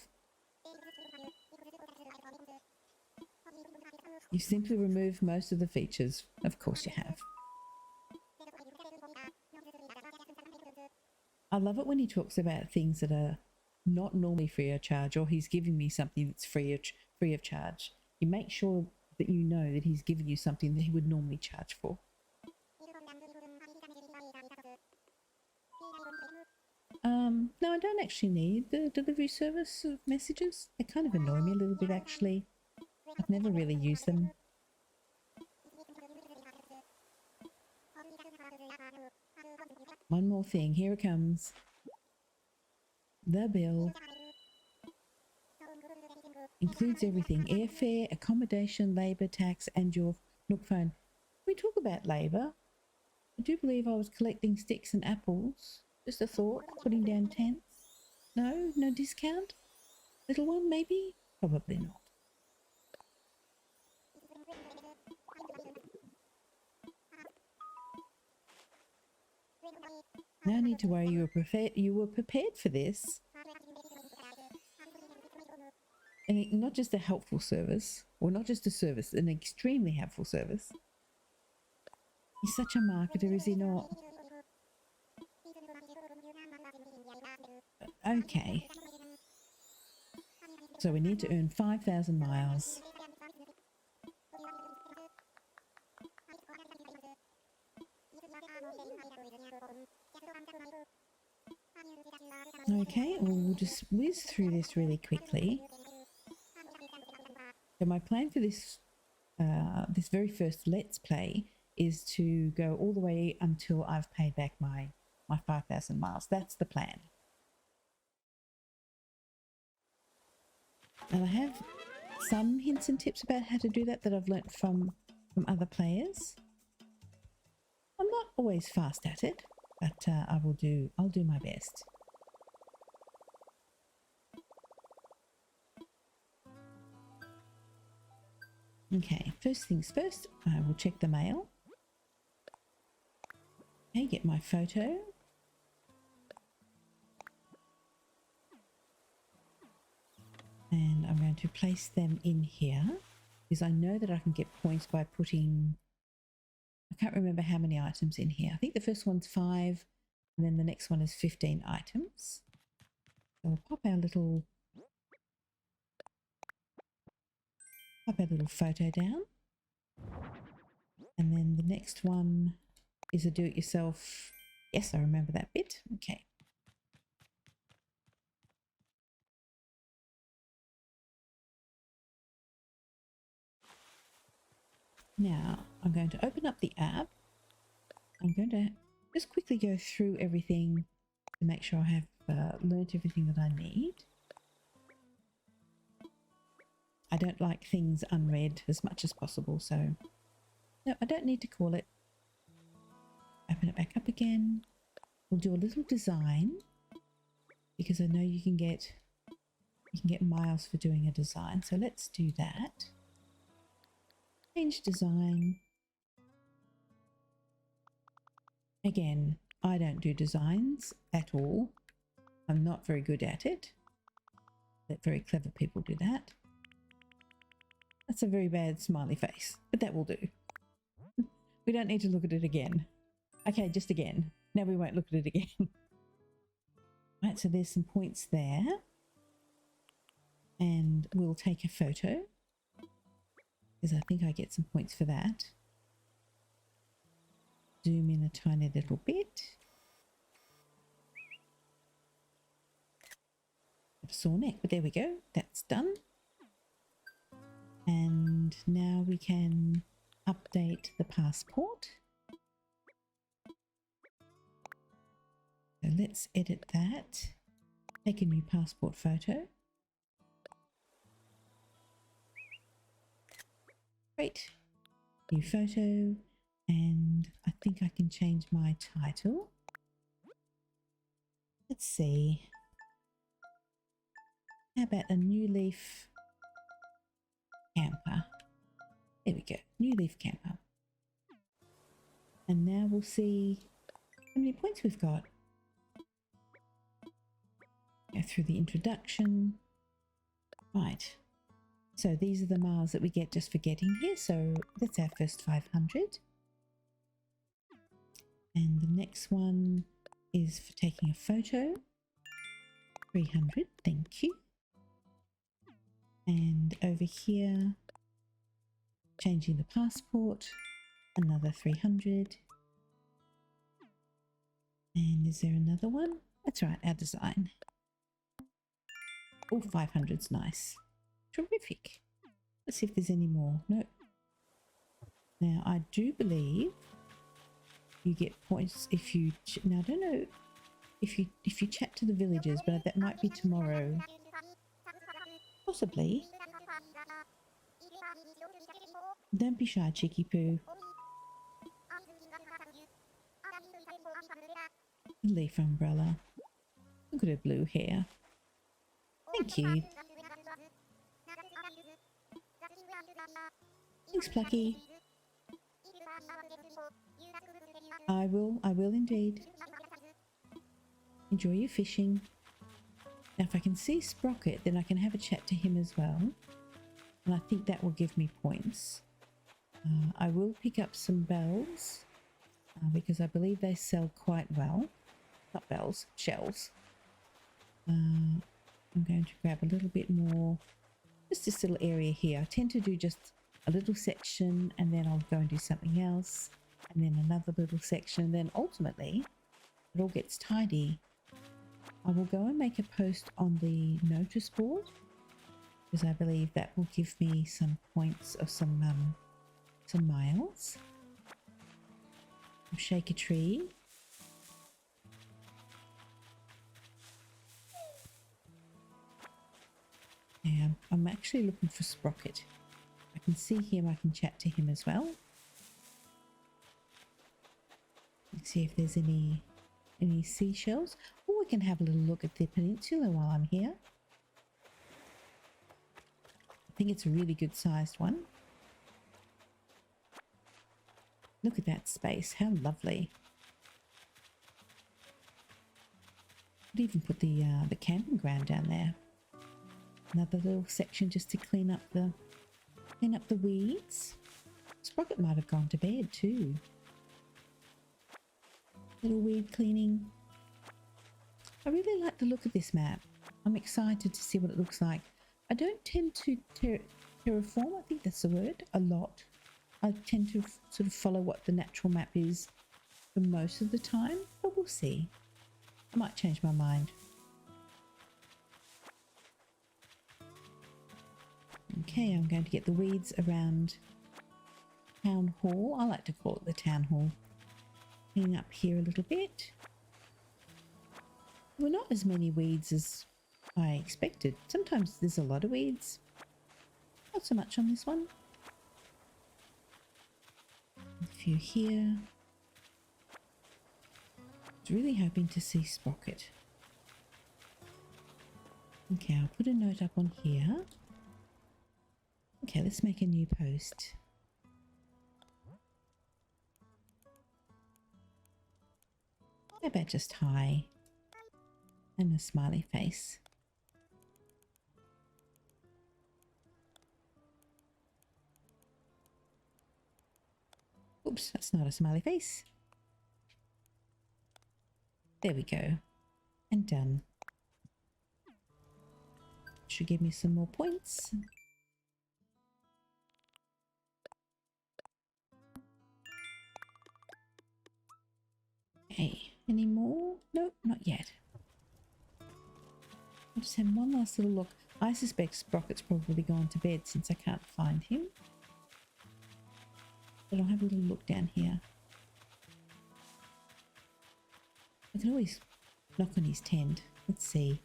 You simply remove most of the features. Of course you have. I love it when he talks about things that are not normally free of charge, or he's giving me something that's free of charge. You make sure that you know that he's giving you something that he would normally charge for. No, I don't actually need the delivery service of messages. They kind of annoy me a little bit, actually. I've never really used them. One more thing, here it comes. The bill includes everything: airfare, accommodation, labour, tax, and your Nook phone. We talk about labour. I do believe I was collecting sticks and apples. Just a thought, putting down tents. No, no discount? Little one, maybe? Probably not. No need to worry, you were prepared for this. And not just a helpful service, or not just a service, an extremely helpful service. He's such a marketer, is he not? Okay. So we need to earn 5,000 miles. Okay, we'll just whiz through this really quickly. So my plan for this this very first Let's Play is to go all the way until I've paid back my 5,000 miles. That's the plan. And I have some hints and tips about how to do that I've learnt from other players. I'm not always fast at it, but I'll do my best. Okay, first things first, I will check the mail. Okay, get my photo. I'm going to place them in here because I know that I can get points by putting, I can't remember how many items in here. I think the first one's 5 and then the next one is 15 items. So we'll pop our little photo down. And then the next one is a do-it-yourself. Yes, I remember that bit. Okay. Now I'm going to open up the app. I'm going to just quickly go through everything to make sure I have learnt everything that I need. I don't like things unread as much as possible, so no, I don't need to call it. Open it back up again. We'll do a little design because I know you can get miles for doing a design. So let's do that. Change design. Again, I don't do designs at all. I'm not very good at it. Let very clever people do that. That's a very bad smiley face, but that will do. We don't need to look at it again. Okay, just again. Now we won't look at it again. Right, so there's some points there. And we'll take a photo because I think I get some points for that. Zoom in a tiny little bit. A sore neck, but there we go. That's done. And now we can update the passport. So let's edit that. Take a new passport photo. Great. New photo. And I think I can change my title. Let's see. How about a New Leaf camper? There we go. New Leaf camper. And now we'll see how many points we've got. Go through the introduction. Right. So these are the miles that we get just for getting here. So that's our first 500. And the next one is for taking a photo. 300. Thank you. And over here, changing the passport. Another 300. And is there another one? That's right, our design. Oh, 500's nice. Terrific. Let's see if there's any more. Nope. Now, I do believe you get points if you... Now, I don't know if you chat to the villagers, but that might be tomorrow. Possibly. Don't be shy, Cheeky Poo. Leaf umbrella. Look at her blue hair. Thank you. Thanks, Plucky. I will indeed. Enjoy your fishing. Now if I can see Sprocket, then I can have a chat to him as well. And I think that will give me points. I will pick up some bells because I believe they sell quite well. Not bells, shells. I'm going to grab a little bit more, just this little area here. I tend to do just a little section and then I'll go and do something else and then another little section. Then ultimately it all gets tidy. I will go and make a post on the notice board because I believe that will give me some points or some miles. Shake a tree. Yeah, I'm actually looking for Sprocket. I can see him, I can chat to him as well. Let's see if there's any seashells. Or we can have a little look at the peninsula while I'm here. I think it's a really good sized one. Look at that space, how lovely. Could even put the camping ground down there. Another little section just to clean up the weeds. Sprocket might have gone to bed too. Little weed cleaning. I really like the look of this map. I'm excited to see what it looks like. I don't tend to terraform, I think that's the word, a lot. I tend to sort of follow what the natural map is for most of the time, but we'll see. I might change my mind. Okay, I'm going to get the weeds around Town Hall. I like to call it the Town Hall. Clean up here a little bit. Well, not as many weeds as I expected. Sometimes there's a lot of weeds. Not so much on this one. A few here. I was really hoping to see Sprocket. Okay, I'll put a note up on here. Okay, let's make a new post. How about just hi and a smiley face? Oops, that's not a smiley face. There we go. And done. Should give me some more points. Okay, any more? Nope, not yet. I'll just have one last little look. I suspect Sprocket's probably gone to bed since I can't find him. But I'll have a little look down here. I can always knock on his tent. Let's see.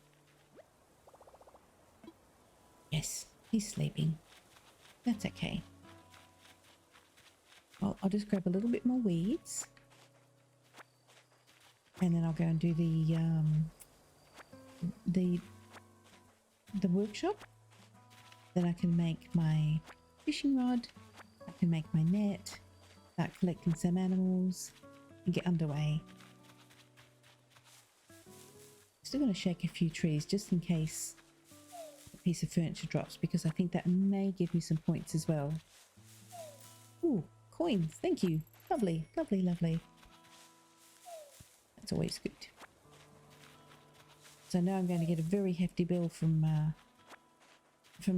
Yes, he's sleeping. That's okay. I'll just grab a little bit more weeds. And then I'll go and do the workshop. Then I can make my fishing rod. I can make my net. Start collecting some animals and get underway. Still going to shake a few trees just in case a piece of furniture drops, because I think that may give me some points as well. Ooh, coins. Thank you. Lovely, lovely, lovely. That's always good. So now I'm going to get a very hefty bill from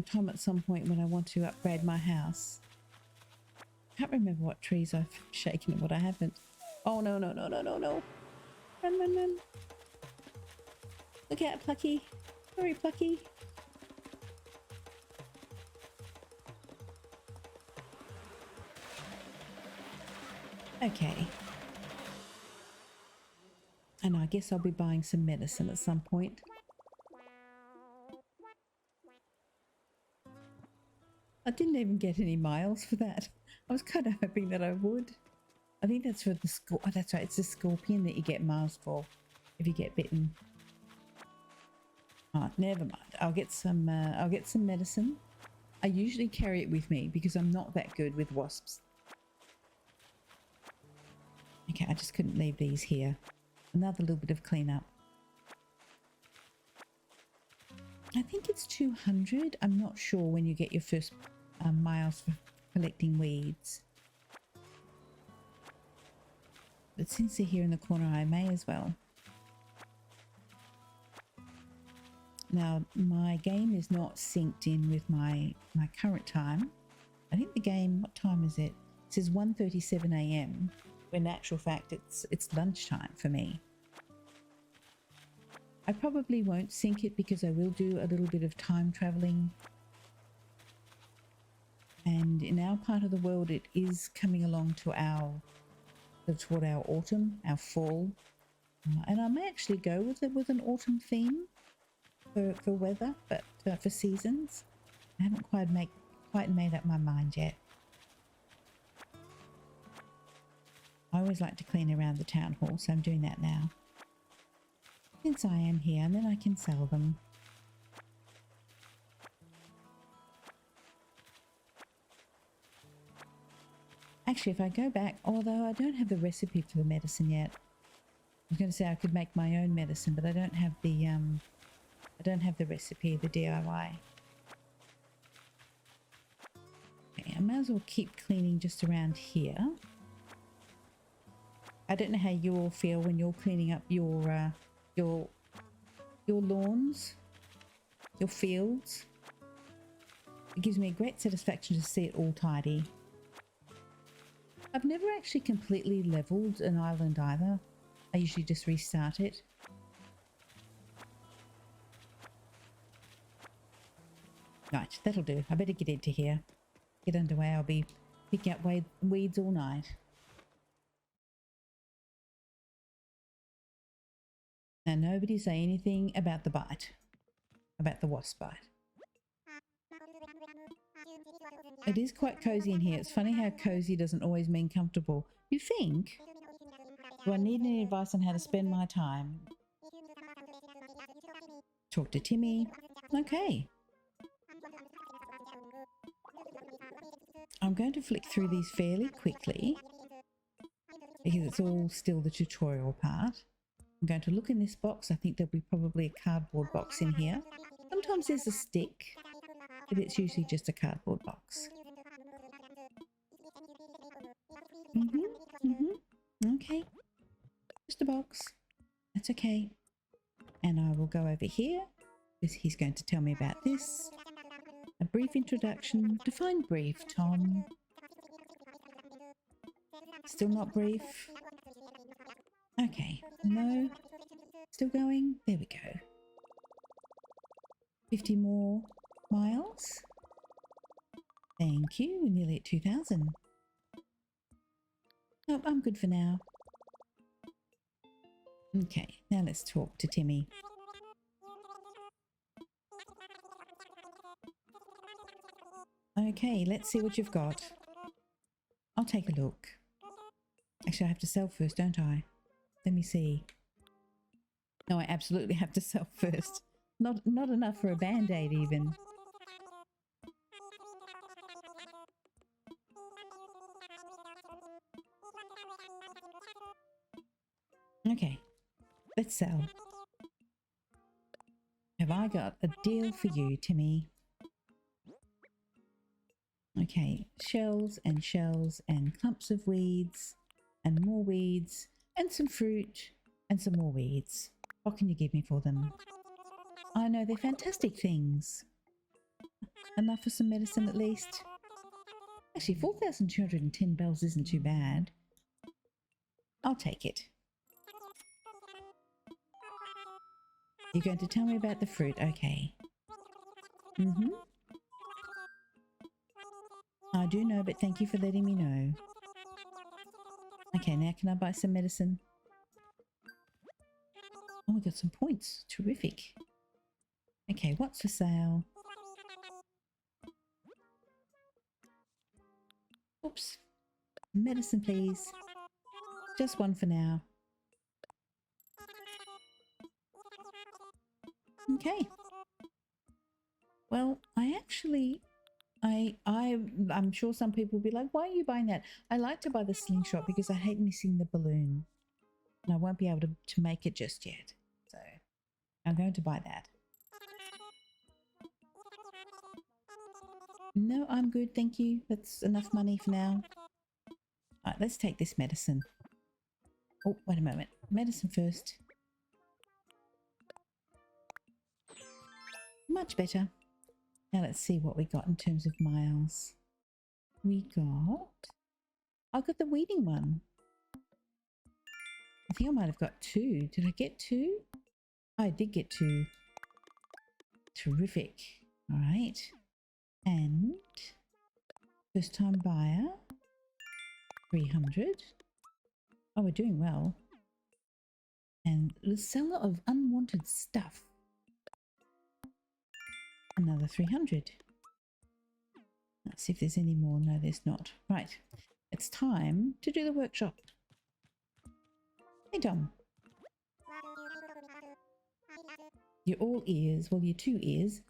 Tom at some point when I want to upgrade my house. I can't remember what trees I've shaken and what I haven't. Oh no, no, no, no, no, no. Run, run, run. Look out, Plucky. Hurry, Plucky. Okay. And I guess I'll be buying some medicine at some point. I didn't even get any miles for that. I was kind of hoping that I would. I think that's for the oh, that's right. It's the scorpion that you get miles for if you get bitten. Oh, never mind. I'll get some medicine. I usually carry it with me because I'm not that good with wasps. Okay, I just couldn't leave these here. Another little bit of cleanup. I think it's 200. I'm not sure when you get your first miles for collecting weeds. But since they're here in the corner, I may as well. Now, my game is not synced in with my current time. I think the game, what time is it? It says 1:37 AM, when in actual fact it's lunchtime for me. I probably won't sync it because I will do a little bit of time traveling. And in our part of the world, it is coming along to toward our autumn, our fall. And I may actually go with an autumn theme for weather, but for seasons. I haven't quite made up my mind yet. I always like to clean around the town hall, so I'm doing that now. Since I am here, and then I can sell them. Actually, if I go back, although I don't have the recipe for the medicine yet. I was going to say I could make my own medicine, but I don't have the recipe, the DIY. I might as well keep cleaning just around here. I don't know how you all feel when you're cleaning up your lawns, your fields. It gives me a great satisfaction to see it all tidy. I've never actually completely leveled an island either. I usually just restart it. Right, that'll do. I better get into here. Get underway. I'll be picking up weeds all night. Now, nobody say anything about the bite. About the wasp bite. It is quite cozy in here. It's funny how cozy doesn't always mean comfortable. You think? Do I need any advice on how to spend my time? Talk to Timmy. Okay. I'm going to flick through these fairly quickly because it's all still the tutorial part. I'm going to look in this box. I think there'll be probably a cardboard box in here. Sometimes there's a stick, but it's usually just a cardboard box. Okay, just a box. That's okay. And I will go over here because he's going to tell me about this. A brief introduction. Define brief, Tom. Still not brief. Okay, no. Still going? There we go. 50 more miles. Thank you. We're nearly at 2,000. Oh, I'm good for now. Okay, now let's talk to Timmy. Okay, let's see what you've got. I'll take a look. Actually, I have to sell first, don't I? Let me see. No, I absolutely have to sell first. Not enough for a band-aid even. Okay, let's sell. Have I got a deal for you, Timmy? Okay, shells and clumps of weeds and more weeds and some fruit and some more weeds. What can you give me for them? I know, they're fantastic things. Enough for some medicine at least. Actually, 4,210 bells isn't too bad. I'll take it. You're going to tell me about the fruit, okay. I do know, but thank you for letting me know. Okay, now can I buy some medicine? Oh, we got some points. Terrific. Okay, what's for sale? Oops. Medicine, please. Just one for now. Okay. Well, I'm sure some people will be like, why are you buying that? I like to buy the slingshot because I hate missing the balloon. And I won't be able to make it just yet. So I'm going to buy that. No, I'm good, thank you. That's enough money for now. All right, let's take this medicine. Oh, wait a moment. Medicine first. Much better. Now let's see what we got in terms of miles. I got the weeding one. I think I might have got 2. Did I get 2? I did get 2. Terrific. All right. And first time buyer, 300. Oh, we're doing well. And the seller of unwanted stuff, another 300. Let's see if there's any more. No, there's not. Right. It's time to do the workshop. Hey, Tom. You're all ears. Well, you're 2 ears.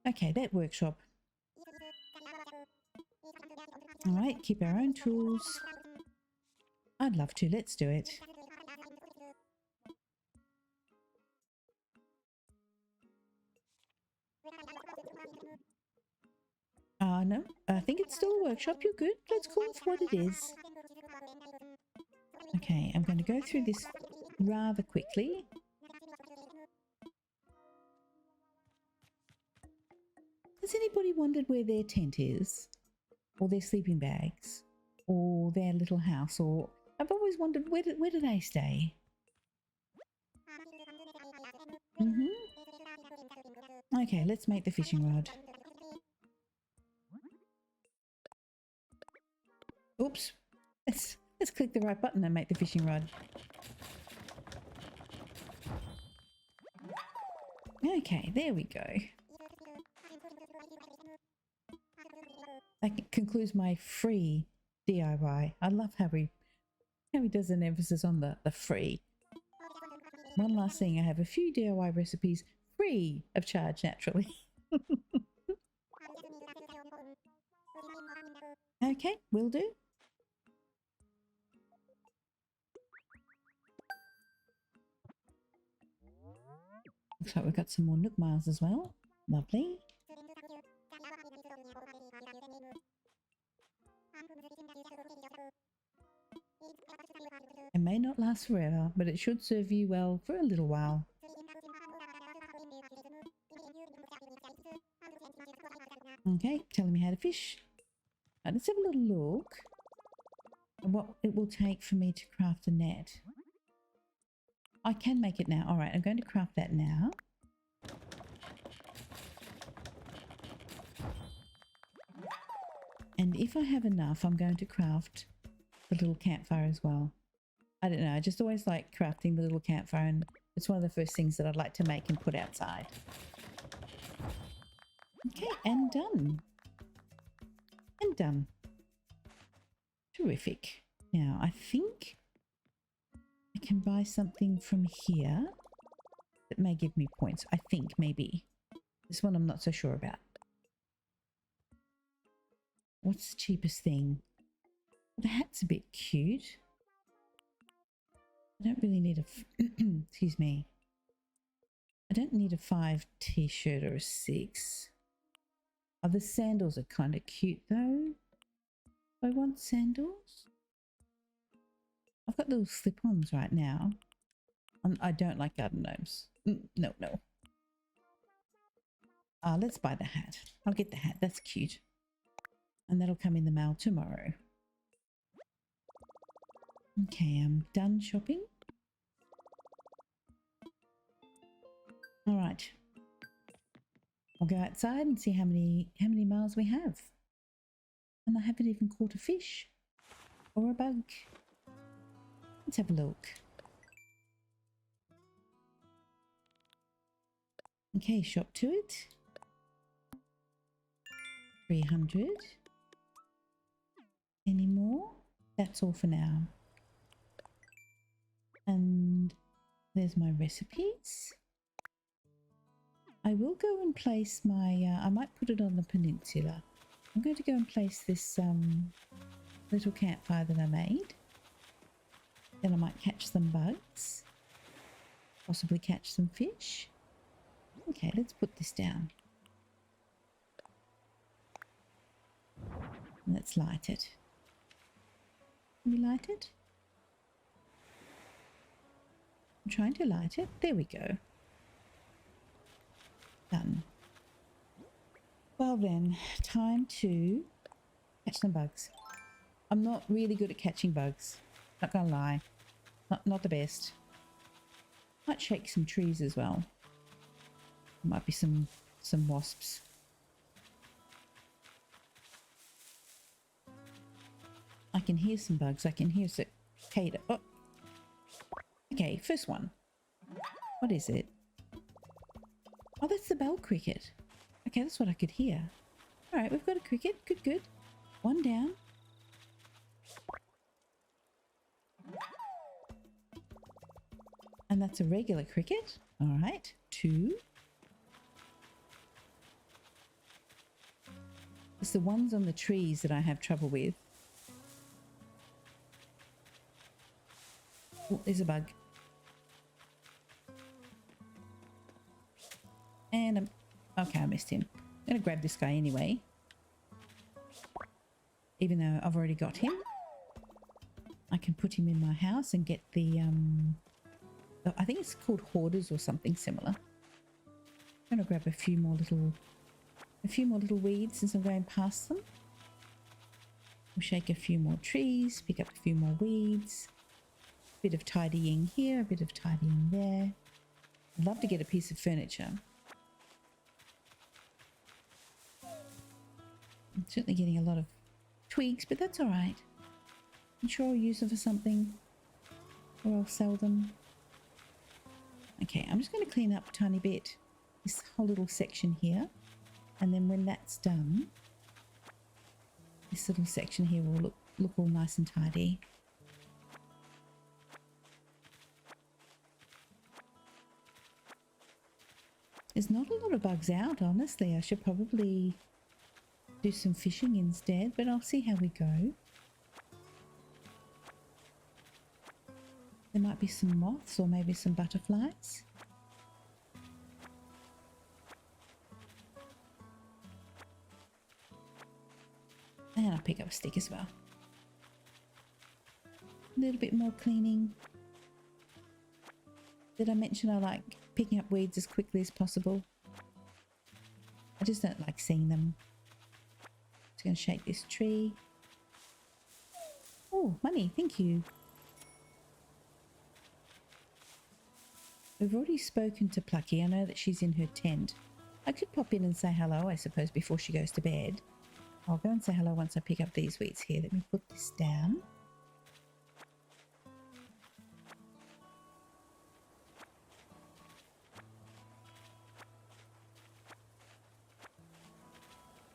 Okay, that workshop. All right, keep our own tools. I'd love to. Let's do it. No, I think it's still a workshop. You're good. Let's call it for what it is. Okay, I'm going to go through this rather quickly. Has anybody wondered where their tent is? Or their sleeping bags? Or their little house? Or I've always wondered, where do they stay? Okay, let's make the fishing rod. Oops. Let's click the right button and make the fishing rod. Okay, there we go. That concludes my free DIY. I love how he does an emphasis on the free. One last thing, I have a few DIY recipes free of charge naturally. Okay, will do. Looks like we've got some more Nook Miles as well. Lovely. It may not last forever, but it should serve you well for a little while. Okay, telling me how to fish. Right, let's have a little look at what it will take for me to craft a net. I can make it now. All right, I'm going to craft that now. And if I have enough, I'm going to craft the little campfire as well. I don't know, I just always like crafting the little campfire, and it's one of the first things that I'd like to make and put outside. Okay, and done. And done. Terrific. Now, I think I can buy something from here that may give me points. I think, maybe. This one I'm not so sure about. What's the cheapest thing? The hat's a bit cute. I don't really need a... excuse me. I don't need a 5 t-shirt or a 6. Oh, the sandals are kind of cute though. I want sandals. I've got little slip-ons right now. I don't like garden gnomes. No. Let's buy the hat. I'll get the hat. That's cute. And that'll come in the mail tomorrow. Okay, I'm done shopping. All right. I'll go outside and see how many miles we have. And I haven't even caught a fish or a bug. Let's have a look. Okay, shop to it. 300. Any more? That's all for now. And there's my recipes. I will go and place my, I might put it on the peninsula. I'm going to go and place this little campfire that I made. Then I might catch some bugs. Possibly catch some fish. Okay, let's put this down. Let's light it. Can we light it? I'm trying to light it. There we go. Done. Well then, time to catch some bugs. I'm not really good at catching bugs. Not gonna lie. Not the best. Might shake some trees as well. Might be some wasps. I can hear some bugs. I can hear cicada. Oh. Okay, first one. What is it? Oh, that's the bell cricket. Okay, that's what I could hear. All right, we've got a cricket. Good. One down. And that's a regular cricket. All right, 2. It's the ones on the trees that I have trouble with. Oh, there's a bug. And okay, I missed him. I'm gonna grab this guy anyway. even though I've already got him. I can put him in my house and get the I think it's called hoarders or something similar. I'm gonna grab a few more little weeds since I'm going past them. We'll shake a few more trees, pick up a few more weeds. A bit of tidying here, a bit of tidying there. I'd love to get a piece of furniture. I'm certainly getting a lot of twigs, but that's all right. I'm sure I'll use them for something, or I'll sell them. Okay, I'm just going to clean up a tiny bit this whole little section here, and then when that's done, this little section here will look all nice and tidy. There's not a lot of bugs out, honestly. I should probably do some fishing instead, but I'll see how we go. There might be some moths or maybe some butterflies. And I'll pick up a stick as well. A little bit more cleaning. Did I mention I like picking up weeds as quickly as possible? I just don't like seeing them. Just going to shake this tree. Oh, money, thank you. We've already spoken to Plucky. I know that she's in her tent. I could pop in and say hello, I suppose, before she goes to bed. I'll go and say hello once I pick up these weeds here. Let me put this down.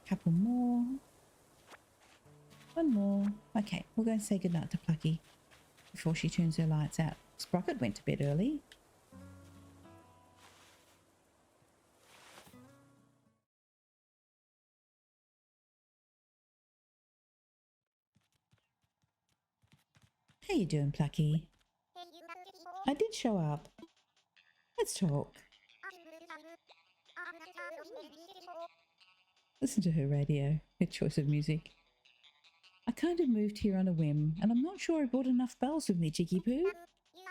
Couple more. One more. Okay, we'll go and say goodnight to Plucky before she turns her lights out. Sprocket went to bed early. How you doing, Plucky? I did show up. Let's talk. Listen to her radio, her choice of music. I kind of moved here on a whim, and I'm not sure I brought enough bells with me, Chicky Poo.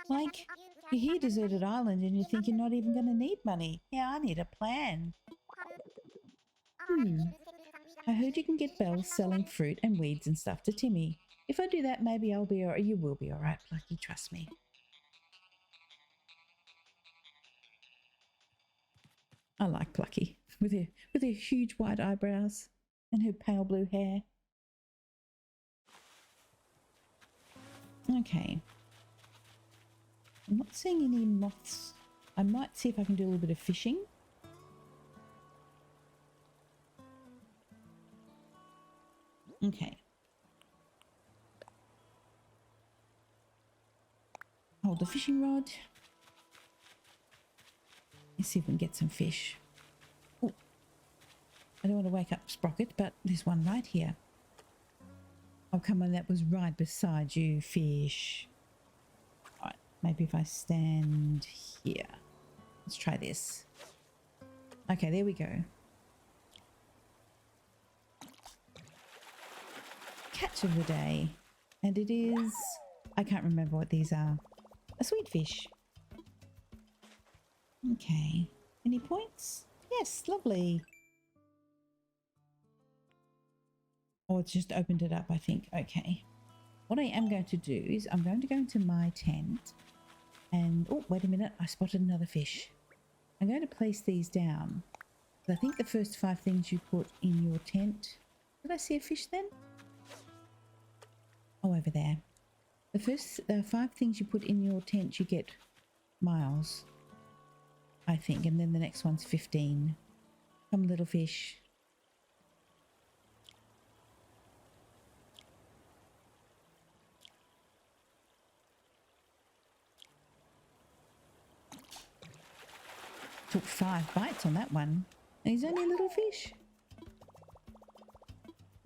Like, you're here, deserted island, and you think you're not even going to need money. Yeah, I need a plan. I heard you can get bells selling fruit and weeds and stuff to Timmy. If I do that, maybe I'll be alright. You will be alright, Plucky, trust me. I like Plucky, with her huge white eyebrows and her pale blue hair. Okay. I'm not seeing any moths. I might see if I can do a little bit of fishing. Okay. Hold the fishing rod. Let's see if we can get some fish. Oh, I don't want to wake up Sprocket, but there's one right here. Oh, come on, that was right beside you, fish. All right, maybe if I stand here. Let's try this. Okay, there we go. Catch of the day. And it is, I can't remember what these are. A sweet fish. Okay. Any points? Yes, lovely. Oh, it's just opened it up, I think. Okay. What I am going to do is I'm going to go into my tent and, oh, wait a minute. I spotted another fish. I'm going to place these down. I think the first 5 things you put in your tent. Did I see a fish then? Oh, over there. The first 5 things you put in your tent, you get miles, I think. And then the next one's 15. Come, little fish. Took 5 bites on that one. And he's only a little fish.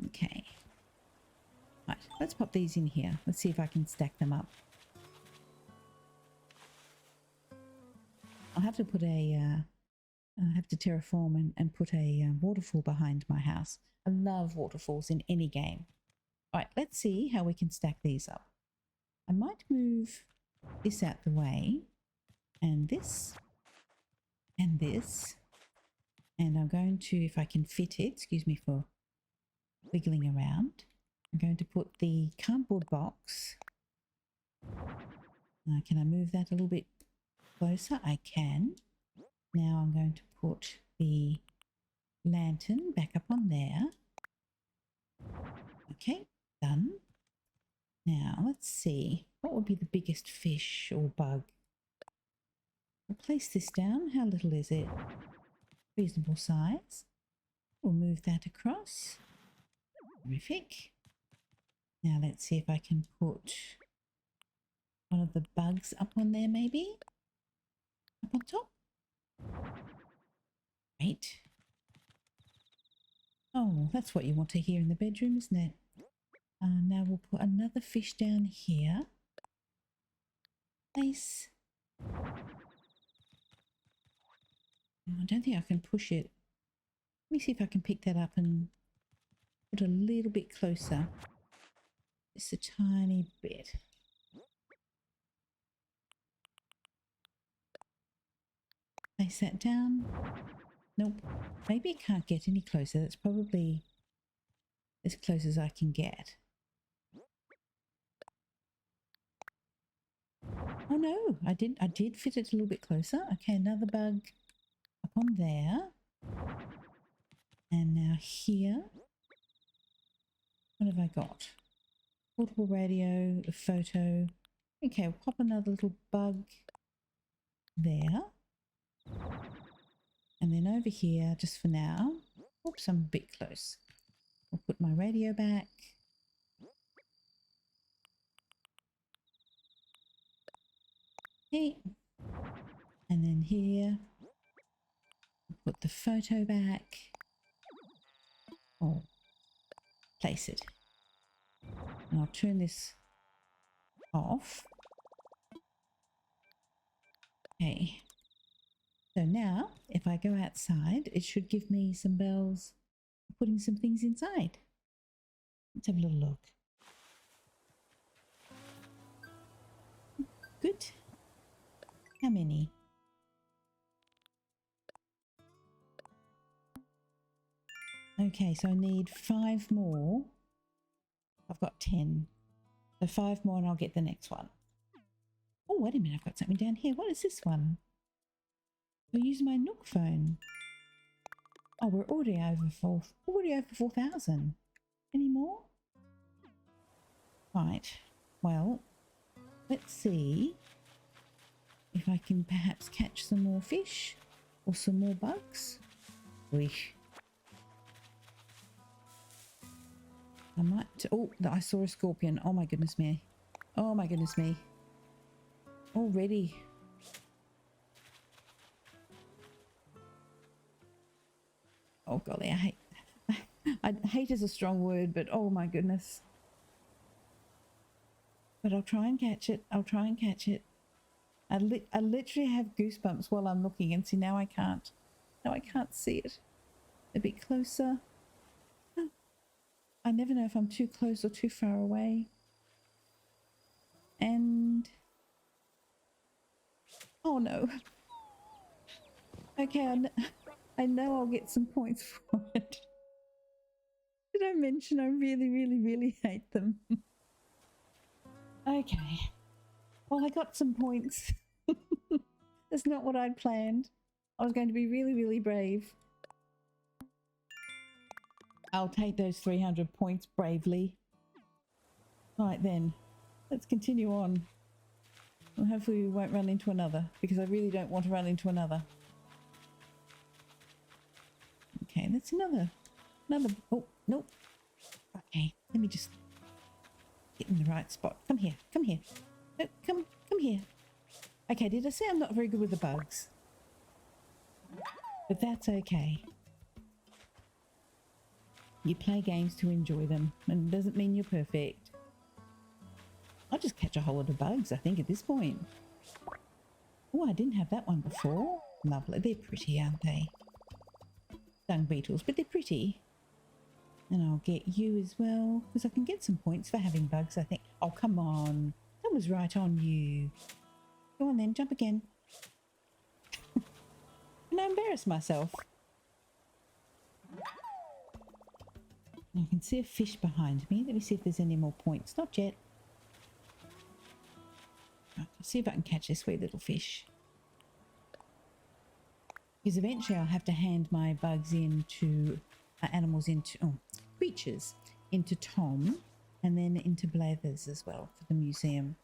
Okay. Right, let's pop these in here. Let's see if I can stack them up. I'll have to put a, I have to terraform and put a waterfall behind my house. I love waterfalls in any game. Right, let's see how we can stack these up. I might move this out the way, and this, and this. And I'm going to, if I can fit it, excuse me for wiggling around, I'm going to put the cardboard box. Can I move that a little bit closer? I can. Now I'm going to put the lantern back up on there. Okay, done. Now let's see, what would be the biggest fish or bug? We'll place this down. How little is it? Reasonable size. We'll move that across. Terrific. Now let's see if I can put one of the bugs up on there maybe. Up on top. Great. Oh, that's what you want to hear in the bedroom, isn't it? Now we'll put another fish down here. Place. I don't think I can push it. Let me see if I can pick that up and put a little bit closer. Just a tiny bit. Place that down. Nope. Maybe I can't get any closer. That's probably as close as I can get. Oh no, I did fit it a little bit closer. Okay, another bug up on there. And now here. What have I got? Portable radio, a photo. Okay, we'll pop another little bug there. And then over here, just for now. Oops, I'm a bit close. I'll put my radio back. Okay. And then here, put the photo back. Oh, place it. And I'll turn this off. Okay. So now, if I go outside, it should give me some bells for putting some things inside. Let's have a little look. Good. How many? Okay, so I need 5 more. I've got 10. So 5 more and I'll get the next one. Oh, wait a minute, I've got something down here. What is this one? I'll use my Nook phone. Oh, we're already over 4,000. Any more? Right. Well, let's see if I can perhaps catch some more fish or some more bugs. Wish. I might. Oh, I saw a scorpion. Oh my goodness me. Oh my goodness me. Already. Oh golly, I hate is a strong word, but oh my goodness. But I'll try and catch it. I'll try and catch it. I literally have goosebumps while I'm looking, and see now I can't. Now I can't see it. A bit closer. I never know if I'm too close or too far away. And oh no. Okay, I know I'll get some points for it. Did I mention I really hate them? Okay. Well, I got some points. That's not what I'd planned. I was going to be really brave. I'll take those 300 points bravely. Right then, let's continue on. Well, hopefully we won't run into another, because I really don't want to run into another. Okay, that's another, oh, nope. Okay, let me just get in the right spot. Come here, come here. No, come here. Okay, did I say I'm not very good with the bugs? But that's okay. You play games to enjoy them, and it doesn't mean you're perfect. I'll just catch a whole lot of bugs, I think, at this point. Oh, I didn't have that one before. Lovely. They're pretty, aren't they? Dung beetles, but they're pretty. And I'll get you as well, because I can get some points for having bugs, I think. Oh, come on. That was right on you. Go on then, jump again. And I embarrass myself. I can see a fish behind me. Let me see if there's any more points. Not yet. Right, I'll see if I can catch this wee little fish. Because eventually I'll have to hand my bugs into creatures into Tom, and then into Blathers as well for the museum.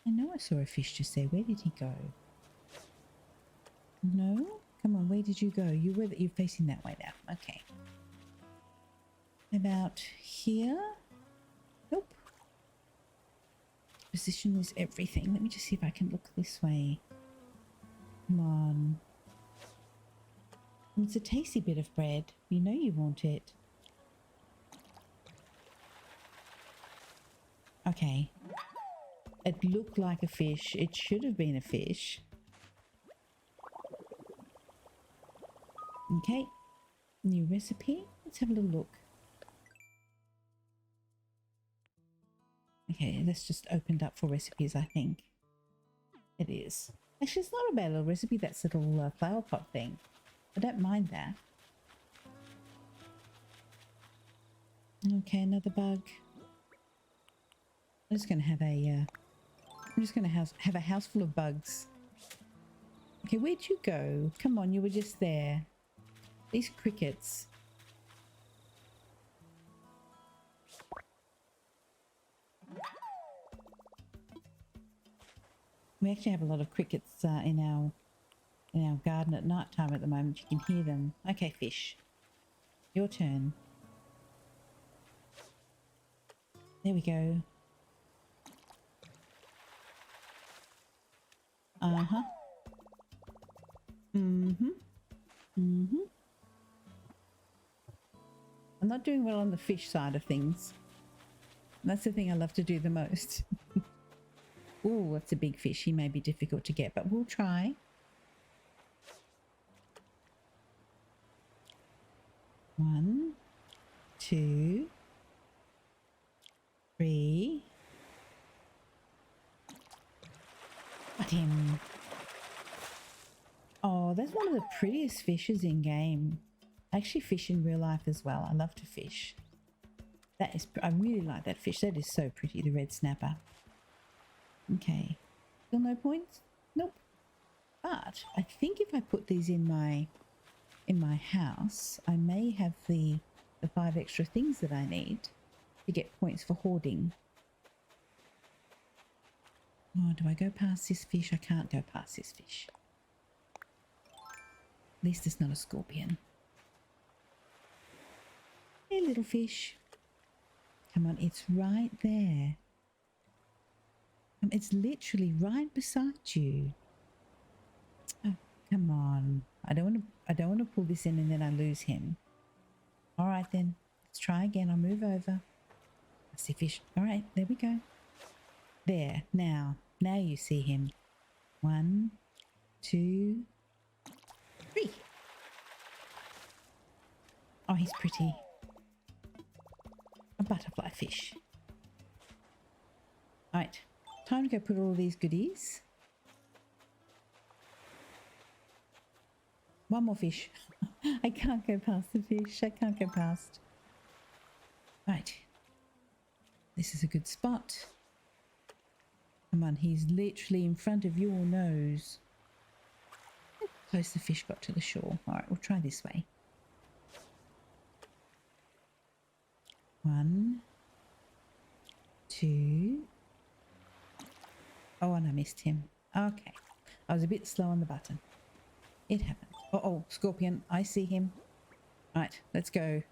I know I saw a fish just there. Where did he go? No? Come on, where did you go? You're facing that way now. Okay. About here? Nope. Position is everything. Let me just see if I can look this way. Come on. It's a tasty bit of bread. You know you want it. Okay. It looked like a fish. It should have been a fish. Okay. New recipe. Let's have a little look. Okay, that's just opened up for recipes, I think. It is. Actually, it's not a bad little recipe, that little flower pot thing. I don't mind that. Okay, another bug. I'm just going to have have a house full of bugs. Okay, where'd you go? Come on, you were just there. These crickets. We actually have a lot of crickets in our garden at night time at the moment. You can hear them. Okay, fish. Your turn. There we go. Uh-huh. Mm-hmm. Mm-hmm. I'm not doing well on the fish side of things. That's the thing I love to do the most. Oh, that's a big fish. He may be difficult to get, but we'll try. One, two, three. Got him. Oh, that's one of the prettiest fishes in game. I actually fish in real life as well. I love to fish. I really like that fish. That is so pretty, the red snapper. Okay. Still no points? Nope. But I think if I put these in my house, I may have the 5 extra things that I need to get points for hoarding. Oh, do I go past this fish? I can't go past this fish. At least it's not a scorpion. Hey, little fish. Come on, it's right there. It's literally right beside you. Oh, come on. I don't want to pull this in and then I lose him. All right then. Let's try again. I'll move over. I see fish. All right, there we go. There. Now you see him. 1, 2, 3. Oh, he's pretty. A butterfly fish. All right. Time to go put all these goodies. One more fish. I can't go past the fish. I can't go past. Right. This is a good spot. Come on, he's literally in front of your nose. How close the fish got to the shore. All right, we'll try this way. 1, 2. Oh, and I missed him. Okay. I was a bit slow on the button. It happened. Uh-oh, scorpion. I see him. Right, let's go.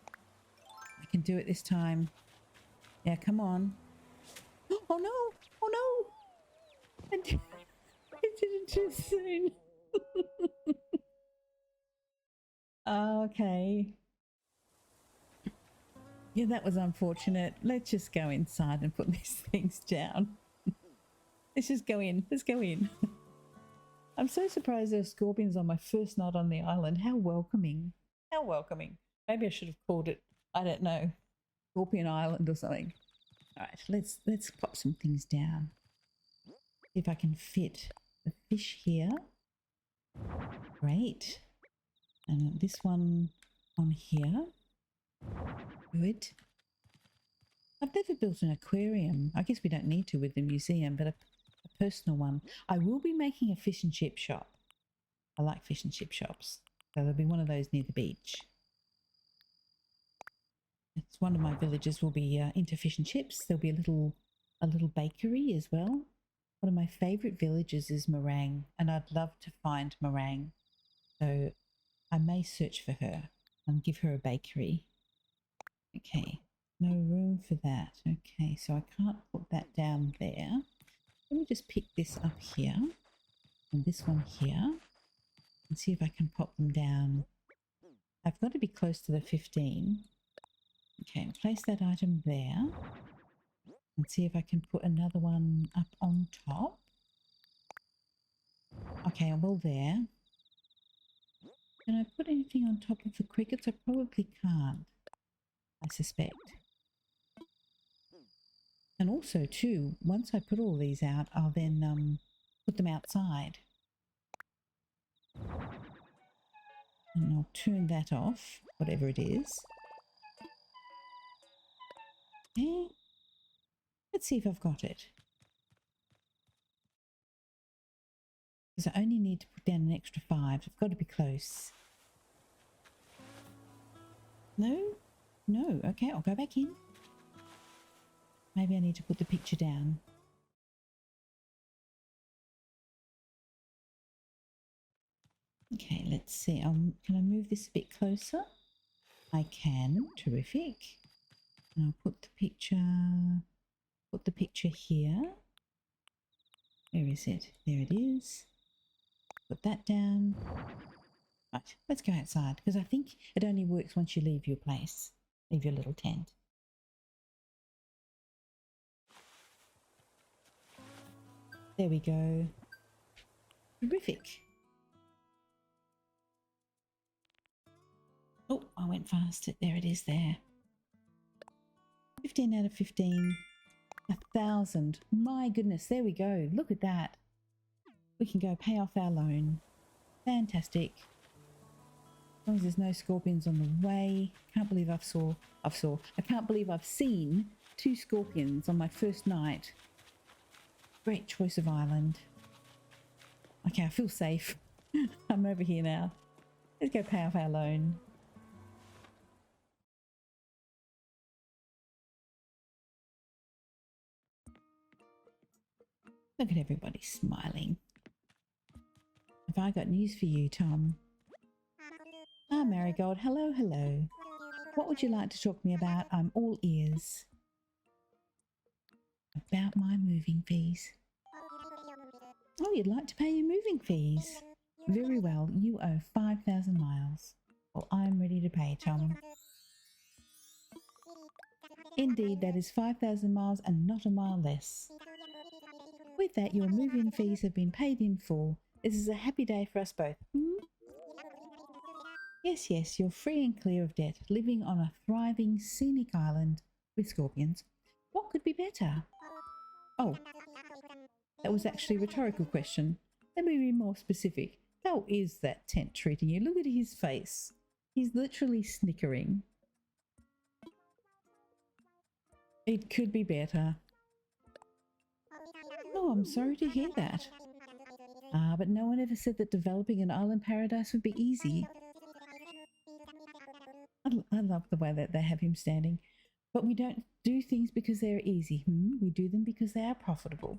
I can do it this time. Yeah, come on. Oh no! Oh no! I did it too soon. Okay. Yeah, that was unfortunate. Let's just go inside and put these things down. Let's just go in. Let's go in. I'm so surprised there are scorpions on my first night on the island. How welcoming. How welcoming. Maybe I should have called it, I don't know, Scorpion Island or something. All right, let's pop some things down. See if I can fit the fish here. Great. And this one on here. Good. I've never built an aquarium. I guess we don't need to with the museum, but a personal one. I will be making a fish and chip shop. I like fish and chip shops. So there'll be one of those near the beach. It's one of my villages will be into fish and chips. There'll be a little bakery as well. One of my favourite villages is Meringue, and I'd love to find Meringue. So I may search for her and give her a bakery. Okay, no room for that. Okay, so I can't put that down there. Let me just pick this up here and this one here and see if I can pop them down. I've got to be close to the 15. Okay, place that item there and see if I can put another one up on top. Okay, well there. Can I put anything on top of the crickets? I probably can't, I suspect. And also too, once I put all these out, I'll then put them outside. And I'll turn that off, whatever it is. Okay. Let's see if I've got it. Because I only need to put down an extra 5. I've got to be close. No? No. Okay, I'll go back in. Maybe I need to put the picture down. Okay, let's see. Can I move this a bit closer? I can. Terrific. And I'll put the picture here. Where is it? There it is. Put that down. Right, let's go outside because I think it only works once you leave your place. Leave your little tent. There we go. Terrific. Oh, I went fast. There it is there. 15 out of 15. 1,000. My goodness, there we go. Look at that. We can go pay off our loan. Fantastic. As long as there's no scorpions on the way. Can't believe I can't believe I've seen 2 scorpions on my first night. Great choice of island. Okay, I feel safe. I'm over here now. Let's go pay off our loan. Look at everybody smiling. Have I got news for you, Tom? Ah, Marigold, hello, hello. What would you like to talk to me about? I'm all ears. About my moving fees. Oh, you'd like to pay your moving fees? Very well, you owe 5,000 miles. Well, I'm ready to pay, Tom. Indeed, that is 5,000 miles and not a mile less. With that, your move-in fees have been paid in full. This is a happy day for us both. Yes, yes, you're free and clear of debt, living on a thriving, scenic island with scorpions. What could be better? Oh, that was actually a rhetorical question. Let me be more specific. How is that tent treating you? Look at his face. He's literally snickering. It could be better. Oh, I'm sorry to hear that. But no one ever said that developing an island paradise would be easy. I love the way that they have him standing. But we don't do things because they're easy. We do them because they are profitable.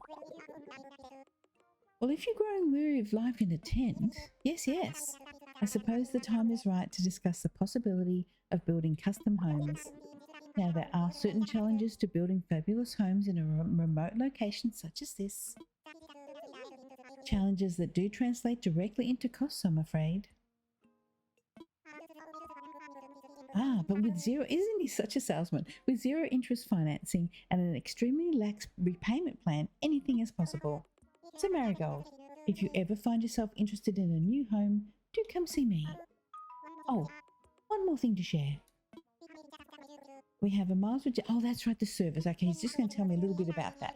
Well, if you're growing weary of life in a tent, yes, yes. I suppose the time is right to discuss the possibility of building custom homes. Now, there are certain challenges to building fabulous homes in a remote location such as this. Challenges that do translate directly into costs, I'm afraid. But with zero, isn't he such a salesman? With zero interest financing and an extremely lax repayment plan, anything is possible. So Marigold, if you ever find yourself interested in a new home, do come see me. Oh, One more thing to share. We have a miles. Oh, that's right, the service. Okay, he's just going to tell me a little bit about that.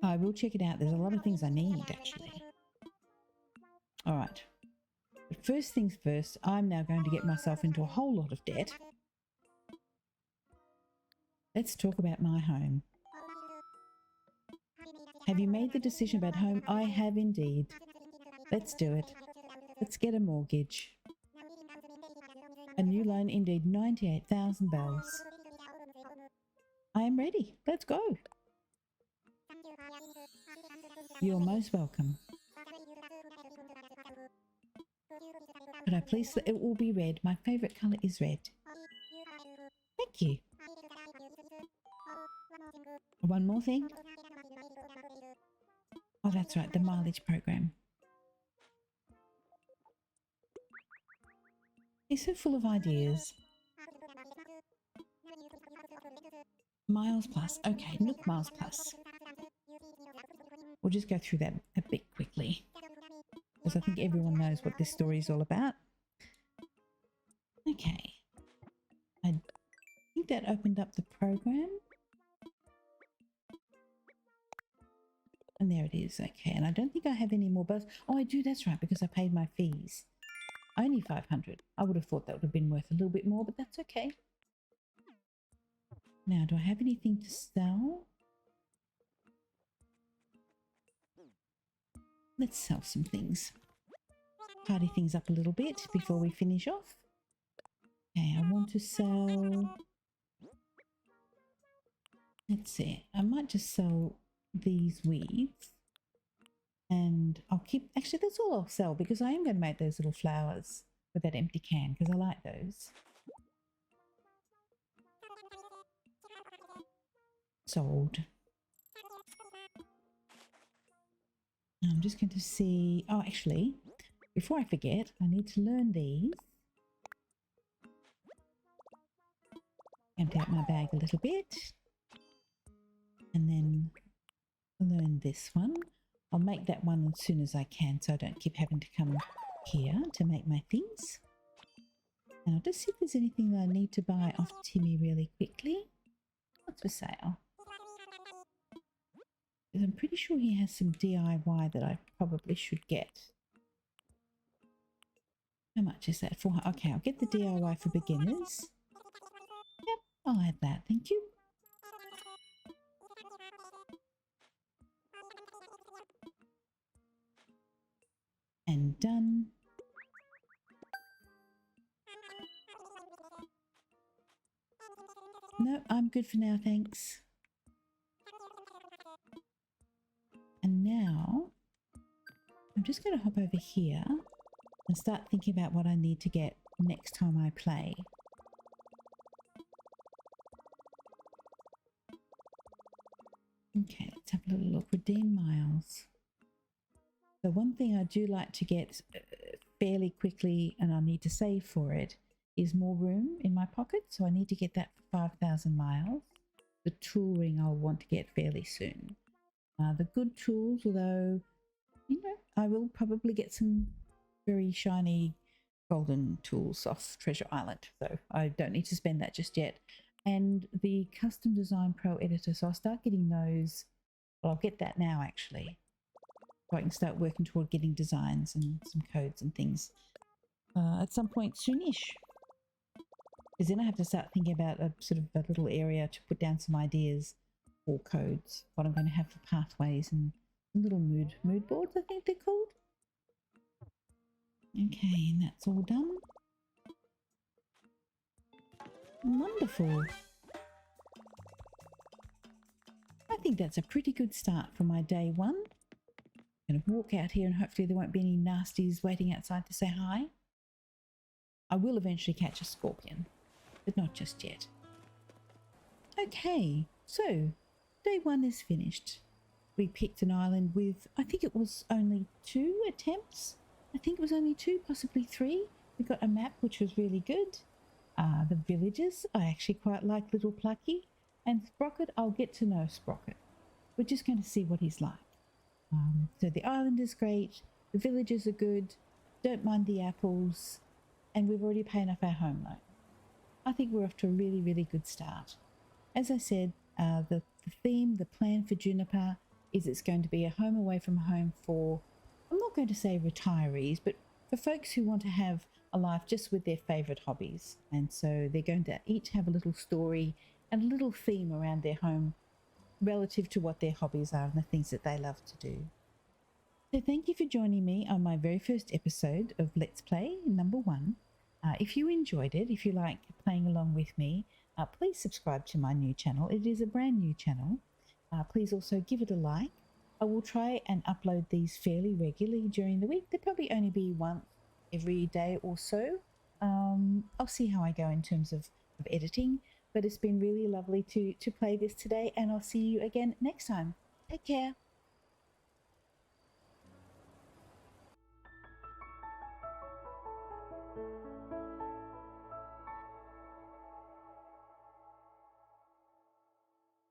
I will check it out. There's a lot of things I need, actually. All right. But first things first, I'm now going to get myself into a whole lot of debt. Let's talk about my home. Have you made the decision about home? I have indeed. Let's do it. Let's get a mortgage. A new loan, indeed, 98,000 bells. I am ready. Let's go. You're most welcome. Could I please? It will be red. My favourite colour is red. Thank you. One more thing. Oh, that's right, the mileage program. He's so full of ideas. Miles plus. Okay, Nook Miles plus. We'll just go through that a bit quickly, because I think everyone knows what this story is all about. Okay. I think that opened up the program. And there it is. Okay, and I don't think I have any more bells. Oh, I do, that's right, because I paid my fees. Only 500. I would have thought that would have been worth a little bit more, but that's okay. Now, do I have anything to sell? Let's sell some things. Party things up a little bit before we finish off. Okay, I want to sell... Let's see. I might just sell these weeds. And I'll keep... Actually, that's all I'll sell, because I am going to make those little flowers with that empty can, because I like those. Sold. I'm just going to see... Oh, actually, before I forget, I need to learn these. Empty out my bag a little bit. And then learn this one. I'll make that one as soon as I can, so I don't keep having to come here to make my things. And I'll just see if there's anything that I need to buy off Timmy really quickly. What's for sale? Because I'm pretty sure he has some DIY that I probably should get. How much is that for? Okay, I'll get the DIY for beginners. Yep, I'll add that. Thank you. And done. No, I'm good for now, thanks. And now, I'm just going to hop over here and start thinking about what I need to get next time I play. Okay, let's have a little look. Redeem miles. So one thing I do like to get fairly quickly, and I need to save for it, is more room in my pocket. So I need to get that for 5,000 miles. The tool ring I'll want to get fairly soon. The good tools, although, you know, I will probably get some very shiny golden tools off Treasure Island. So I don't need to spend that just yet. And the Custom Design Pro Editor, so I'll start getting those. Well, I'll get that now actually. So I can start working toward getting designs and some codes and things at some point soonish. Because then I have to start thinking about a sort of a little area to put down some ideas or codes. What I'm going to have for pathways and little mood boards, I think they're called. Okay, and that's all done. Wonderful. I think that's a pretty good start for my day one. I'm going to walk out here and hopefully there won't be any nasties waiting outside to say hi. I will eventually catch a scorpion, but not just yet. Okay, so day one is finished. We picked an island with, I think it was only 2 attempts. I think it was only 2, possibly 3. We got a map which was really good. The villages, I actually quite like Little Plucky. And Sprocket, I'll get to know Sprocket. We're just going to see what he's like. So the island is great. The villages are good. Don't mind the apples. and we've already paid off our home loan. I think we're off to a really, really good start. As I said, the theme, the plan for Juniper is it's going to be a home away from home for, I'm not going to say retirees, but for folks who want to have a life just with their favourite hobbies. And so they're going to each have a little story and a little theme around their home relative to what their hobbies are and the things that they love to do. So thank you for joining me on my very first episode of Let's Play number 1. If you enjoyed it, if you like playing along with me, please subscribe to my new channel. It is a brand new channel. Please also give it a like. I will try and upload these fairly regularly during the week. They'll probably only be once every day or so. I'll see how I go in terms of editing, but it's been really lovely to play this today, and I'll see you again next time. Take care.